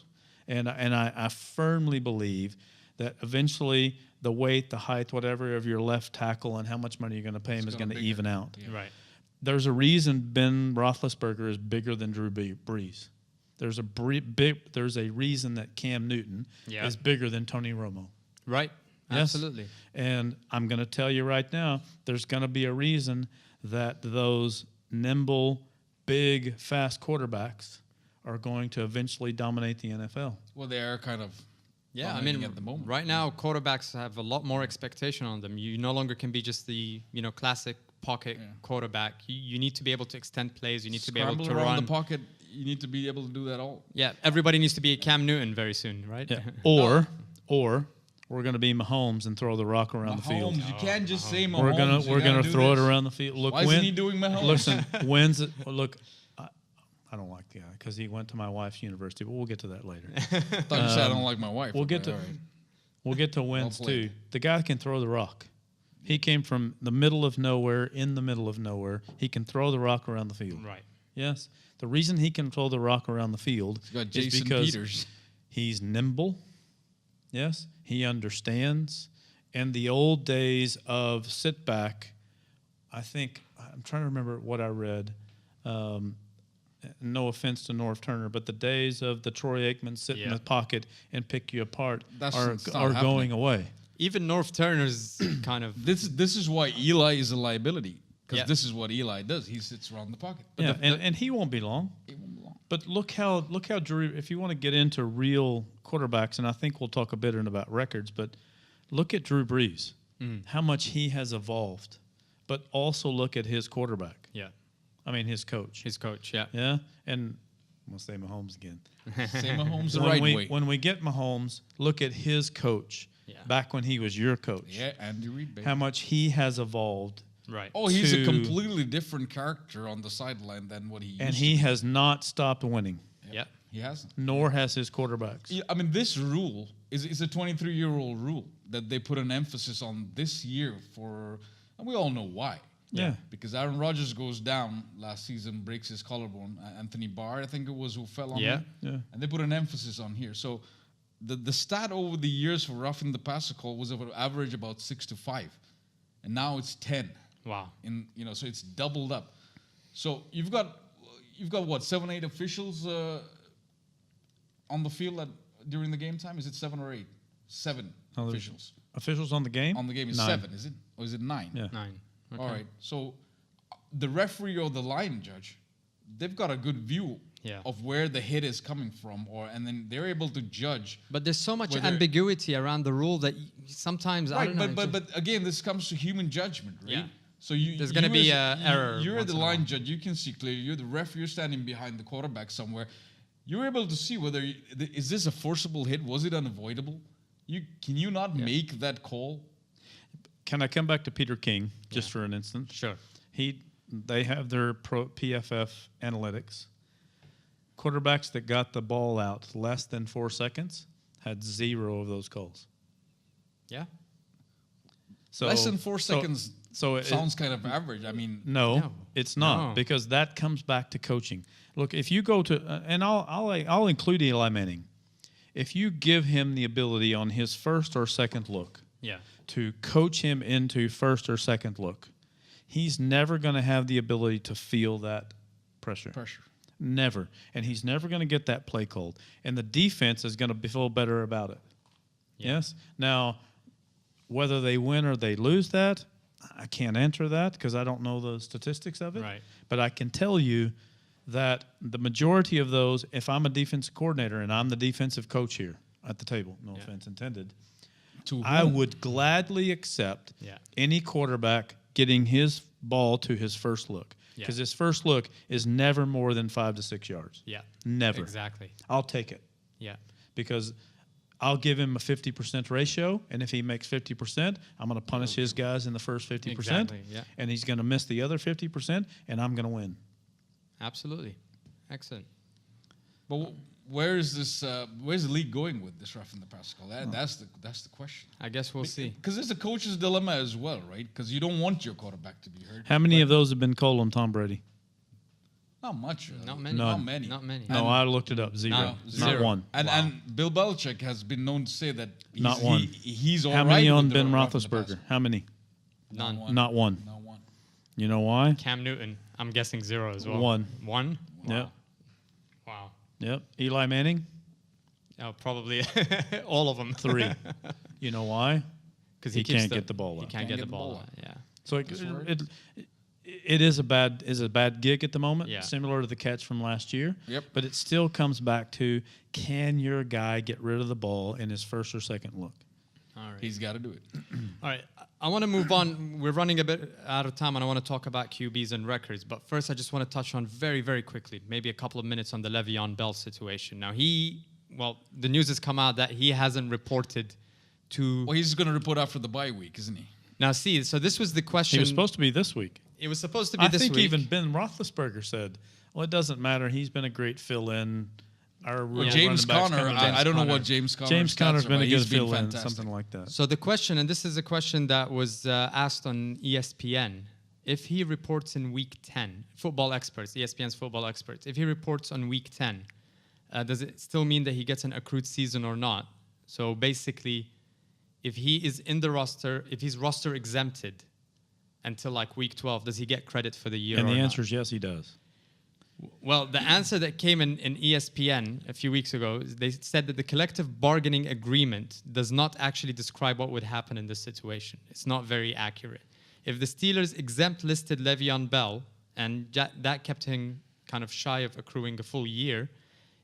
And I firmly believe that eventually the weight, the height, whatever of your left tackle and how much money you're going to pay him is going to even out. Yeah. Right. There's a reason Ben Roethlisberger is bigger than Drew Brees. There's a reason that Cam Newton is bigger than Tony Romo. Right. Yes? Absolutely. And I'm going to tell you right now, there's going to be a reason that those nimble, big, fast quarterbacks are going to eventually dominate the NFL. Well, they are kind of Yeah, I dominating mean, at the moment. right now quarterbacks have a lot more expectation on them. You no longer can be just the classic pocket quarterback. You need to be able to extend plays. You need to be able to around run. the pocket. You need to be able to do that all. Yeah, everybody needs to be Cam Newton very soon, right? Yeah. Or we're going to be Mahomes and throw the rock around the field. Mahomes, you can't just say Mahomes. We're gonna throw it around the field. Look, Why isn't he doing Mahomes? Listen, when's it? Look, I don't like the guy because he went to my wife's university, but we'll get to that later. I thought you said I don't like my wife. We'll get to all right. we'll get to wins Well too. played. The guy can throw the rock. He came from the middle of nowhere, in the middle of nowhere. He can throw the rock around the field. Right. Yes. The reason he can throw the rock around the field He's got is Jason because Peters. he's nimble. Yes. He understands. And the old days of sit back, I think, I'm trying to remember what I read. No offense to North Turner, but the days of the Troy Aikman sit in the pocket and pick you apart It's are not going happening. away. Even North Turner's kind of. This is why Eli is a liability, because Yeah. this is what Eli does. He sits around the pocket. But Yeah, and he won't be long. it won't be long. But look how Drew. If you want to get into real quarterbacks, and I think we'll talk a bit about records, but look at Drew Brees, how much he has evolved. But also look at his quarterback. Yeah. I mean his coach. His coach. Yeah. Yeah, and we'll say Mahomes again. Say Mahomes the when right we way. when we get Mahomes, look at his coach back when he was your coach. Yeah, Andy Reid, baby. How much he has evolved. Right. Oh, he's a to- completely different character on the sideline than what he used And to he be. has not stopped winning, Yeah. He hasn't. nor has his quarterbacks. Yeah, I mean, this rule is a 23-year-old rule that they put an emphasis on this year for, and we all know why. Yeah. Because Aaron Rodgers goes down last season, breaks his collarbone. Anthony Barr, I think it was, who fell on him. Yeah. And they put an emphasis on here. So the stat over the years for roughing the passer call was of an average about 6 to 5. And now it's 10. Wow. So it's doubled up. So you've got what, 7, 8 officials on the field during the game time? Is it 7 or 8? 7 officials Officials on the game? on the game. Is 9. 7? Is it, or is it 9? Yeah. 9. Okay. All right. So the referee or the line judge, they've got a good view of where the hit is coming from, and then they're able to judge. But there's so much whether- ambiguity around the rule that sometimes I Right, don't know. but again, this comes to human judgment, right? Yeah. So There's gonna be as- a error You're once the in a while. line judge. You can see clearly. You're the ref. You're standing behind the quarterback somewhere. You're able to see whether is this a forcible hit? Was it unavoidable? Can you not make that call? Can I come back to Peter King just for an instant? Sure. They have their PFF analytics. Quarterbacks that got the ball out less than 4 seconds had 0 of those calls. Yeah. So Less than 4 seconds So sounds kind of average. I mean, no, it's not No. because that comes back to coaching. Look, if you go to and I'll include Eli Manning. If you give him the ability on his first or second look Yeah. to coach him into first or second look, he's never going to have the ability to feel that pressure. Never. And he's never going to get that play called. And the defense is going to feel better about it. Yeah. Yes? Now, whether they win or they lose that, I can't answer that because I don't know the statistics of it. Right. But I can tell you that the majority of those, if I'm a defensive coordinator and I'm the defensive coach here at the table, no offense intended, I would gladly accept any quarterback getting his ball to his first look. Because his first look is never more than 5 to 6 yards. Yeah. Never. Exactly. I'll take it. Yeah. Because I'll give him a 50% ratio, and if he makes 50%, I'm going to punish his guys in the first 50%. Exactly, yeah. And he's going to miss the other 50%, and I'm going to win. Absolutely. Excellent. But where's the league going with this roughing the passer call? That's the question. I guess we'll see. Because it's a coach's dilemma as well, right? Because you don't want your quarterback to be hurt. How many of those have been called on Tom Brady? Not much. Really. Not many. None. Not many. Not many. No, I looked it up. Zero. No, Not zero. one. And Bill Belichick has been known to say that Not one. He's all right. How many on with the Ben roughing the Roethlisberger? passer. How many? None. Not one. Not one. You know why? Cam Newton. I'm guessing 0 as well. One. 1? Wow. Yep. Wow. Yep. Eli Manning? Oh, probably all of them. 3. You know why? Because He can't get the ball He out. can't get the ball out. Yeah. So That's right. it is a bad gig at the moment, Yeah. similar to the catch from last year. Yep. But it still comes back to, can your guy get rid of the ball in his first or second look? All right. He's got to do it. All right. I want to move on. We're running a bit out of time, and I want to talk about QBs and records. But first, I just want to touch on very, very quickly, maybe a couple of minutes on the Le'Veon Bell situation. Now, the news has come out that he hasn't reported to. Well, he's going to report after the bye week, isn't he? Now, see, so this was the question. He was supposed to be this week. It was supposed to be I this think week. even Ben Roethlisberger said, well, it doesn't matter. He's been a great fill-in. Well, James Conner, I don't know what James Conner. James Conner's been a good He's been fill-in, fantastic. something like that. So the question, and this is a question that was asked on ESPN, if he reports in week 10, football experts, ESPN's football experts, if he reports on week 10, does it still mean that he gets an accrued season or not? So basically, if he is in the roster, if he's roster exempted until like week 12, does he get credit for the year And or the not? answer is yes, he does. Well, the answer that came in ESPN a few weeks ago, they said that the collective bargaining agreement does not actually describe what would happen in this situation. It's not very accurate. If the Steelers exempt listed Le'Veon Bell, and that kept him kind of shy of accruing a full year,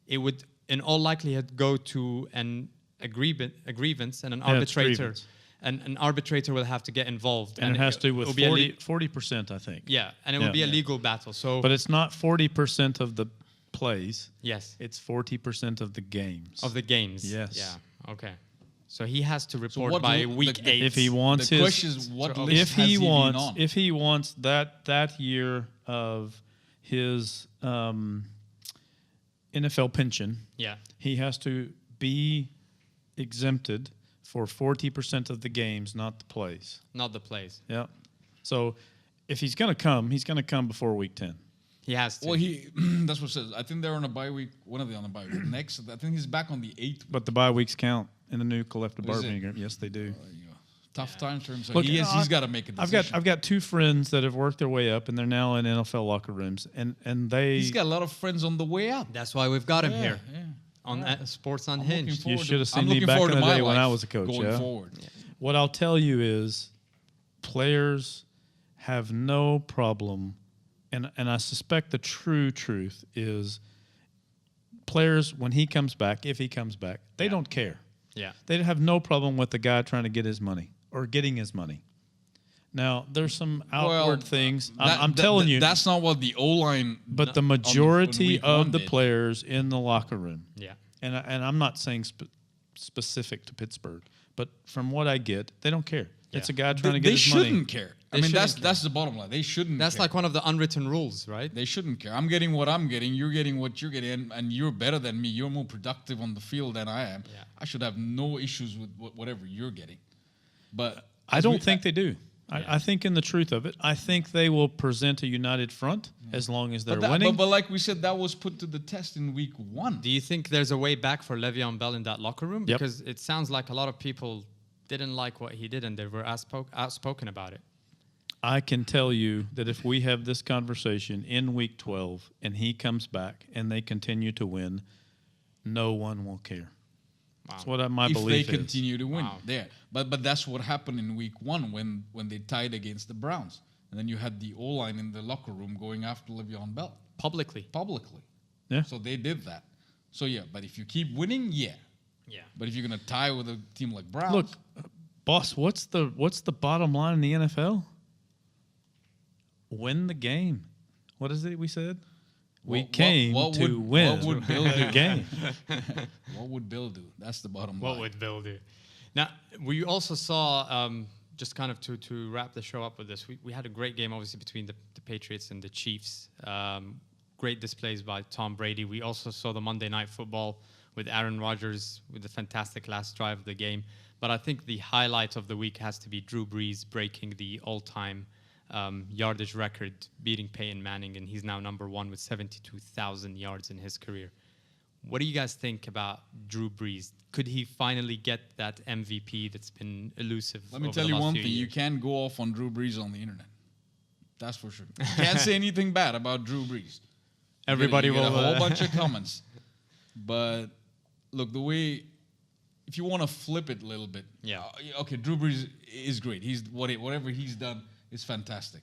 it would in all likelihood go to a grievance and an arbitrator. grievance. And an arbitrator will have to get involved. And it has to do will with be a 40%, I think. yeah, and it will be a Yeah. legal battle. So But it's not 40% of the plays. yes. It's 40% of the games. Of the games. Yes. Yeah. Okay. So he has to report what by lo- week the- 8. If he wants The his, question is, what So, list if has he been wants, on? if he wants that year of his NFL pension, Yeah. he has to be exempted for 40% of the games, not the plays. Not the plays. Yeah. So if he's going to come before week 10. He has to. Well, that's what it says. I think they're on a bye week. When are they on a bye week? Next, I think he's back on the 8th. But the bye weeks count in the new collective Is it? bargaining agreement. Yes, they do. Tough times for him. So Look, he's got to make a decision. I've got two friends that have worked their way up, and they're now in NFL locker rooms, and they. He's got a lot of friends on the way up. That's why we've got him here Yeah. on Sports I'm Unhinged. looking forward should have to- I'm seen me looking back forward in to the my day when I life was a coach, Going yeah? forward. What I'll tell you is, players have no problem, and I suspect the true truth is, players when he comes back, if he comes back, they don't care. Yeah. They have no problem with the guy trying to get his money or getting his money. Now, there's some outward things. I'm telling you. That's not what the O-line. But the on majority week of one the did. players in the locker room, Yeah. and I'm not saying specific to Pittsburgh, but from what I get, they don't care. It's a guy trying to get They his money. shouldn't care. I They mean, shouldn't that's the bottom line. They shouldn't. That's care. like one of the unwritten rules, right? They shouldn't care. I'm getting what I'm getting. You're getting what you're getting, and you're better than me. You're more productive on the field than I am. Yeah. I should have no issues with whatever you're getting. But I don't think they do. I think in the truth of it, I think they will present a united front as long as they're winning. But like we said, that was put to the test in week 1. Do you think there's a way back for Le'Veon Bell in that locker room? Yep. Because it sounds like a lot of people didn't like what he did, and they were outspoken about it. I can tell you that if we have this conversation in week 12 and he comes back and they continue to win, no one will care. Wow. That's what my if belief they is. continue to win Wow. there. But that's what happened in week 1 when they tied against the Browns. And then you had the O-line in the locker room going after Le'Veon Bell. Publicly. Yeah. So they did that. So, yeah, but if you keep winning, yeah. But if you're going to tie with a team like Browns. Look, boss, what's the bottom line in the NFL? Win the game. What is it we said? We came to win what would Bill the do? game. What would Bill do? That's the bottom What line. would Bill do? Now, we also saw, just kind of to wrap the show up with this, we had a great game, obviously, between the Patriots and the Chiefs. Great displays by Tom Brady. We also saw the Monday Night Football with Aaron Rodgers with the fantastic last drive of the game. But I think the highlight of the week has to be Drew Brees breaking the all-time yardage record, beating Peyton Manning, and he's now number 1 with 72,000 yards in his career. What do you guys think about Drew Brees? Could he finally get that MVP that's been elusive? Let me over tell the you last one few thing. You years? can't go off on Drew Brees on the internet. That's for sure. You can't say anything bad about Drew Brees. Everybody you get will a whole bunch of comments. But look, the way, if you want to flip it a little bit, okay, Drew Brees is great. Whatever he's done is fantastic.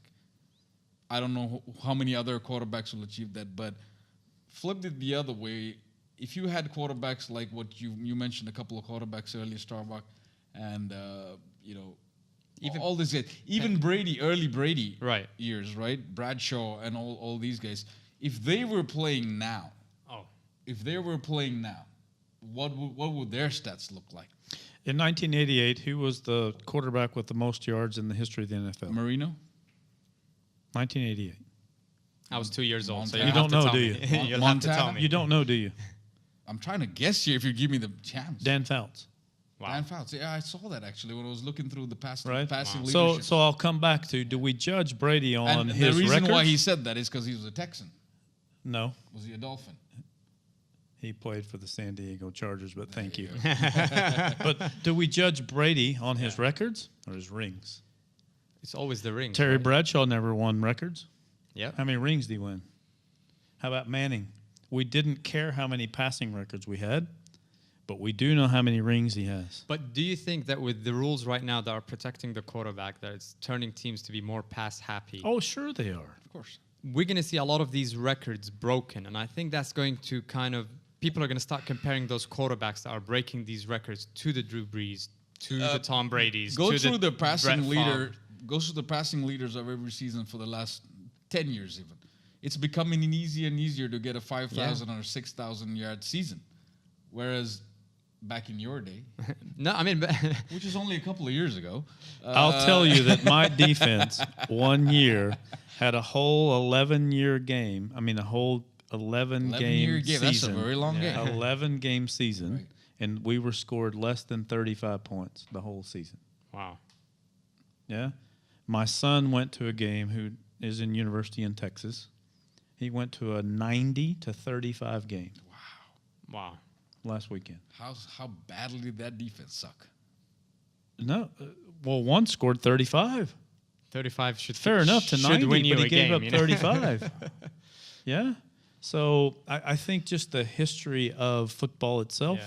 I don't know how many other quarterbacks will achieve that, but flipped it the other way. If you had quarterbacks like what you mentioned, a couple of quarterbacks earlier, Starbuck, and even all these guys, even Brady, early Brady years, right? Bradshaw and all these guys. If they were playing now, what would their stats look like? In 1988, who was the quarterback with the most yards in the history of the NFL? Marino? 1988. I was 2 years old, so Montana. you don't know, tell do me. you? You'll have to tell me. You don't know, do you? I'm trying to guess here if you give me the chance. Dan Fouts. Wow. Dan Fouts. Yeah, I saw that actually when I was looking through the passing So leadership. I'll come back to, do we judge Brady on and his the reason records? why he said that is because he was a Texan. No. Was he a Dolphin? He played for the San Diego Chargers, but thank you. But do we judge Brady on his records or his rings? It's always the ring. Terry Bradshaw never won records. Yeah. How many rings did he win? How about Manning? We didn't care how many passing records we had, but we do know how many rings he has. But do you think that with the rules right now that are protecting the quarterback, that it's turning teams to be more pass happy? Oh, sure they are. Of course. We're going to see a lot of these records broken, and I think that's going to people are going to start comparing those quarterbacks that are breaking these records to the Drew Brees, to the Tom Brady's. Go to through the Brett passing leader. Favre. Go through the passing leaders of every season for the last 10 years even. It's becoming easier and easier to get a 5,000 or 6,000 yard season. Whereas back in your day, No, I mean, which is only a couple of years ago. I'll tell you that my defense 1 year had a whole 11-year game. I mean, a whole 11-game season. That's a very long game. 11-game season, Right. and we were scored less than 35 points the whole season. wow. Yeah. My son went to a game who is in university in Texas. He went to a 90-35 game Wow. last weekend. How badly did that defense suck? No, well, one scored 35. 35 should Fair enough to should 90, win you but he a gave game, up you know? 35. Yeah. So I think just the history of football itself,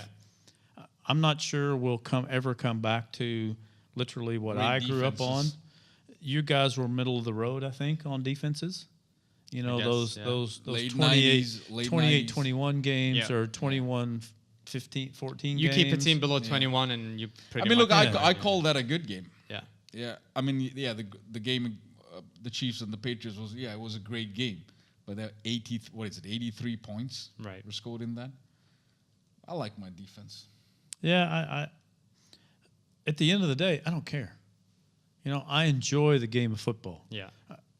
I'm not sure we'll ever come back to literally what Great I grew up on. defenses. You guys were middle of the road, I think, on defenses. You know, guess, those Late 28, 90s, late 28 90s. 21 games Yeah. or 21 15 14 You games. keep a team below 21 and you pretty I mean, much look, I call that a good game. Yeah. Yeah, I mean, yeah, the game, the Chiefs and the Patriots it was a great game, but 83 points Right. were scored in that. I like my defense. Yeah, I at the end of the day, I don't care. You know, I enjoy the game of football. Yeah.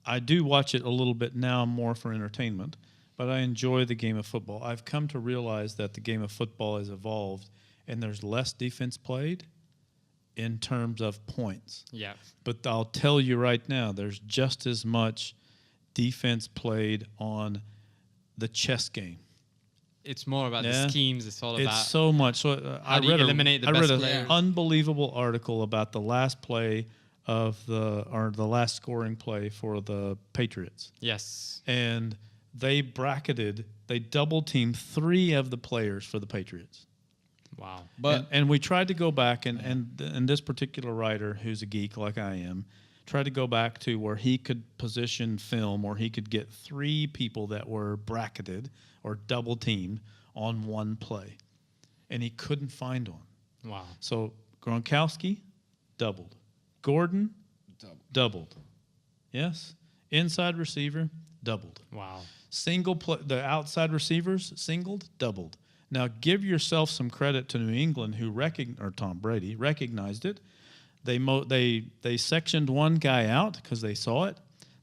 I do watch it a little bit now more for entertainment, but I enjoy the game of football. I've come to realize that the game of football has evolved and there's less defense played in terms of points. Yeah. But I'll tell you right now, there's just as much defense played on the chess game. It's more about the schemes. It's all about. It's so much. So how do you eliminate the best I read players? an unbelievable article about the last play of the last scoring play for the Patriots. Yes. And they double teamed 3 of the players for the Patriots. Wow. But And we tried to go back, and this particular writer, who's a geek like I am, tried to go back to where he could position film, or he could get 3 people that were bracketed or double teamed on one play, and he couldn't find one. Wow. So Gronkowski doubled, Gordon doubled, yes, inside receiver doubled. Wow. The outside receivers singled, doubled. Now, give yourself some credit to New England, or Tom Brady recognized it. They sectioned one guy out because they saw it.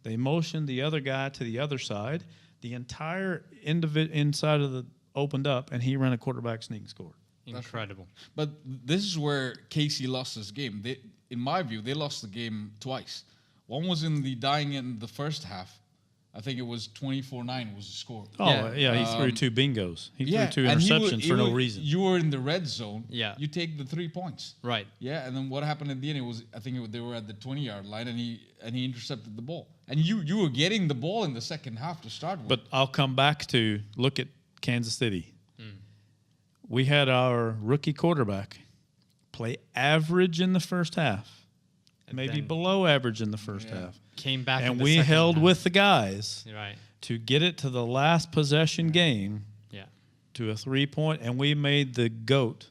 They motioned the other guy to the other side. The entire inside of the opened up, and he ran a quarterback sneak and scored. Incredible. But this is where KC lost this game. In my view, they lost the game twice. One was in the dying end of the first half. I think it was 24-9 was the score. Oh, yeah, he threw 2 bingos. He threw 2 interceptions for no reason. You were in the red zone. Yeah. You take the 3 points. Right. Yeah, and then what happened at the end? They were at the 20-yard line, and he intercepted the ball. And you were getting the ball in the second half to start with. But I'll come back to look at Kansas City. We had our rookie quarterback play average in the first half, And maybe then below average in the first half. Came back, And in the we second held half. with the guys Right. to get it to the last possession game Yeah. to a 3-point, and we made the GOAT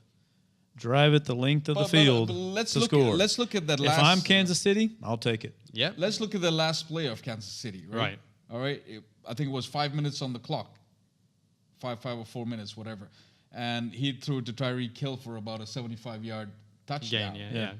drive it the length of the field let's to look score. let's look at that last. If I'm Kansas City, I'll take it. Yep. Let's look at the last play of Kansas City. Right. All right. I think it was 5 minutes on the clock. 5 or 4 minutes, whatever. And he threw it to Tyreek Hill for about a 75-yard touchdown. Gain, yeah.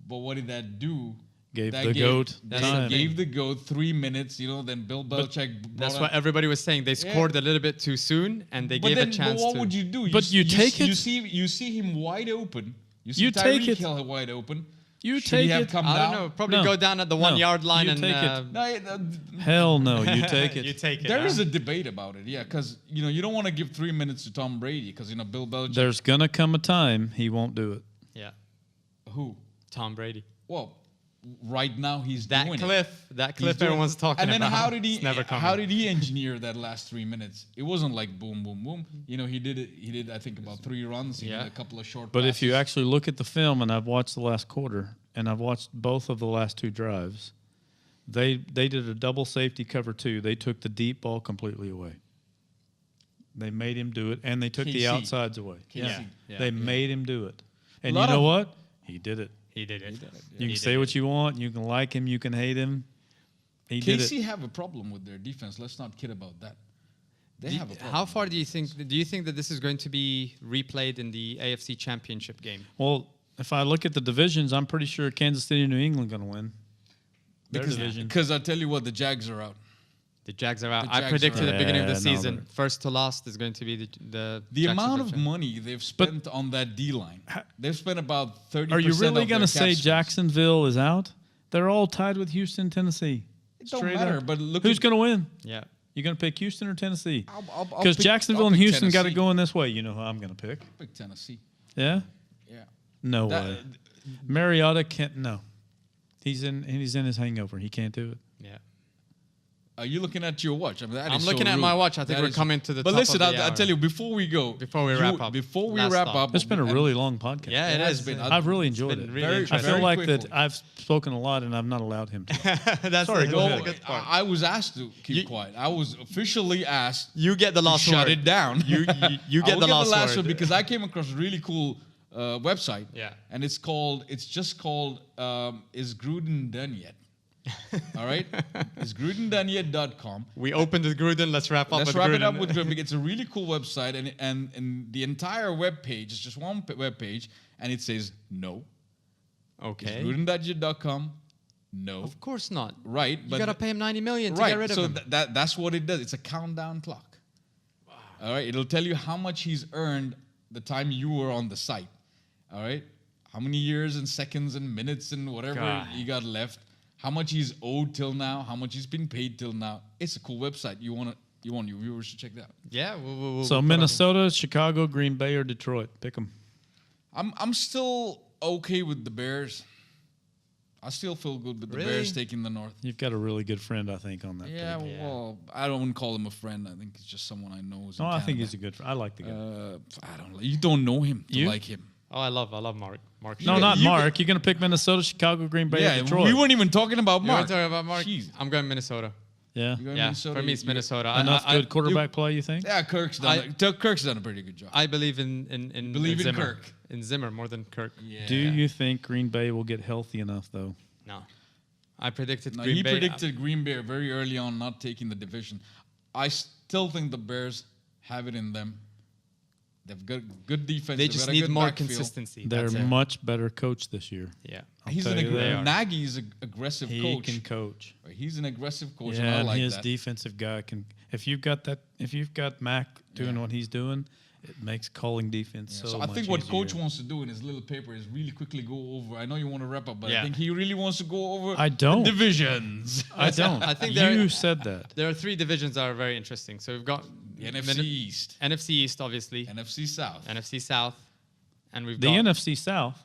But what did that do? Gave That the GOAT time. Gave the GOAT 3 minutes, then Bill Belichick. That's what everybody was saying. They scored a little bit too soon, and they gave a chance. But what would you do? But you take it. You see him wide open. You see You take Tyreek it. Hill wide open. You Should take he have it. come I down? don't know. Probably No. go down at the No. 1 yard line You and take it. No, Hell no, you take it. you take it. there is a debate about it, yeah, because you don't want to give 3 minutes to Tom Brady because Bill Belichick. There's going to come a time he won't do it. Yeah. Who? Tom Brady. Well, right now he's That doing cliff. it. That He's cliff doing everyone's it. talking and then about. how did he? It's never coming. How did he engineer that last 3 minutes? It wasn't like boom, boom, boom. He did it. He did I think about 3 runs. He did a couple of short. But passes. if you actually look at the film, and I've watched the last quarter, and I've watched both of the last 2 drives, they did a double safety cover 2. They took the deep ball completely away. They made him do it, and they took the KC. outsides away. KC. They made him do it. And you lot know of- what? He did it. He did it. You can say what you want. You can like him. You can hate him. He did KC it. have a problem with their defense. Let's not kid about that. They have a problem. How far do you think that this is going to be replayed in the AFC Championship game? Well, if I look at the divisions, I'm pretty sure Kansas City and New England going to win. Their division. Because I tell you what, the Jags are out. The Jags are out. The I Jags predicted are at the beginning of the out. season, Yeah, no, first to last is going to be the The amount Jacksonville of champ. money they've spent on that D line, they've spent about 30%. Are you really going to say Jacksonville is out? They're all tied with Houston, Tennessee. It don't Straight matter. up. But look, Who's going to win? Yeah. You going to pick Houston or Tennessee? I'll Because pick- Jacksonville I'll and pick Houston got to Tennessee. go in this way. You know who I'm going to pick. Pick Tennessee. Yeah? Yeah. No That- way. Mariota can't. No. He's in his hangover. He can't do it. Yeah. Are you looking at your watch? I mean, that I'm is so looking at rude. my watch. I think That we're is- coming to the But top listen, of the I'll hour. tell you before we go. Before we wrap up. Before we Last wrap thought. up. It's been a and- really long podcast. Yeah, it It has is. been. I've really enjoyed been it. really Very- I feel very like quickly. that I've spoken a lot and I've not allowed him to. That's Sorry, the- go that's ahead. the good part. I was asked to keep quiet. I was officially asked You get the to last shut word. it down. You I get will the last word. word because I came across a really cool website. Yeah. And it's just called Is Gruden Done Yet? All right? Is GrudenDoneYet.com. We opened with Gruden. Let's wrap up Let's with wrap Gruden. it up with Gruden. It's a really cool website, and the entire web page is just one web page, and it says no. Okay. Is GrudenDoneYet.com? No. Of course not. Right. You got to pay him $90 million to right. get rid of so him. that's what it does. It's a countdown clock. Wow. All right. It'll tell you how much he's earned the time you were on the site. All right. how many years and seconds and minutes and whatever God. he got left, how much he's owed till now, how much he's been paid till now. It's a cool website. You want your viewers to check that out. Yeah. We'll So put Minnesota, Chicago, Green Bay, or Detroit? Pick them. I'm still okay with the Bears. I still feel good with the Really? Bears taking the North. You've got a really good friend, I think, on that. Yeah, pick. well, I don't call him a friend. I think it's just someone I know. No, I think he's a good friend. I like the guy. I don't. You don't know him to You? like him. Oh, I love Mark. Mark. No, Schmidt. not Mark. You're going to pick Minnesota, Chicago, Green Bay, or Yeah, Detroit. we weren't even talking about You want Mark. to talk about Mark? Jeez. I'm going Minnesota. Yeah. You going Yeah, Minnesota? for me it's You- Minnesota. Enough I- good quarterback play, you think? Yeah, Kirk's done a pretty good job. I believe in Believe in Zimmer. Kirk. In Zimmer more than Kirk. Yeah. Do you think Green Bay will get healthy enough, though? No. I predicted No, Green he Bay. predicted Green Bay very early on not taking the division. I still think the Bears have it in them. They've got good defense. They They've just got a need good more backfield. consistency. They're That's it. much better coach this year. Yeah. He's tell you that. Nagy is an aggressive He coach. can coach. He's an aggressive coach, Yeah, and I and like his that. defensive guy can. If you've got Mac doing what he's doing, it makes calling defense So I much think what easier. Coach wants to do in his little paper is really quickly go over. I know you want to wrap up, but I Yeah. think he really wants to go over I don't. the divisions. I don't. I think you said that. There are three divisions that are very interesting. So we've got The NFC East, NFC East, obviously, NFC South. NFC South, and we've The got NFC South.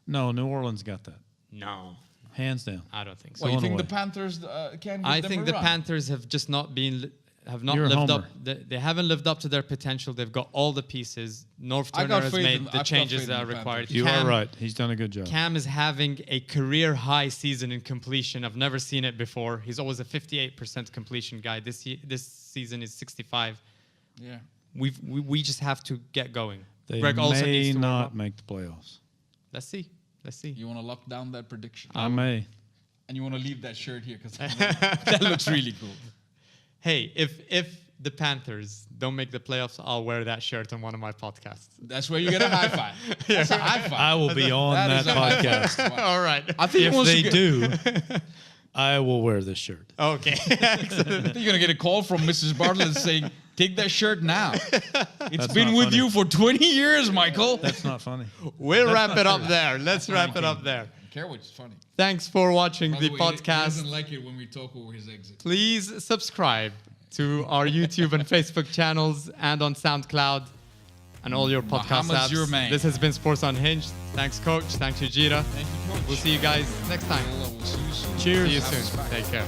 No, New Orleans got that no. hands down. I don't think so. Well, you think away. the Panthers can give I them think a the run? Panthers have just not You're a lived up. homer. They haven't lived up to their potential. They've got all the pieces. North I Turner got has faith made in- the I've got changes faith that in are the required. Panthers. You are right. He's done a good job. Cam is having a career high season in completion. I've never seen it before. He's always a 58% completion guy. This season is 65. Yeah. We just have to get going. They Greg Olsen may needs to warm not up. make the playoffs. Let's see. You want to lock down that prediction? I may. And you want to leave that shirt here because that looks really cool. Hey, if the Panthers don't make the playoffs, I'll wear that shirt on one of my podcasts. That's where you get a high five. That's a high five. I will be on that is a high podcast. five. All right. I think If he wants they to get, do, I will wear this shirt. Okay. I think you're gonna get a call from Mrs. Bartlett saying, "Take that shirt now. It's That's been not with funny. you for 20 years, Michael." That's not funny. We'll wrap it up there. Let's wrap it up there. I don't care what's funny. Thanks for watching By the way, He podcast. doesn't like it when we talk over his exit. Please subscribe to our YouTube and Facebook channels and on SoundCloud and all your podcast Mohamed's apps. your man. This has been Sports Unhinged. Thanks, Coach. Thanks, Ujitha. Thank you, Coach. We'll see you guys next time. We'll see you soon. Cheers. See you Have us soon. back. Take care.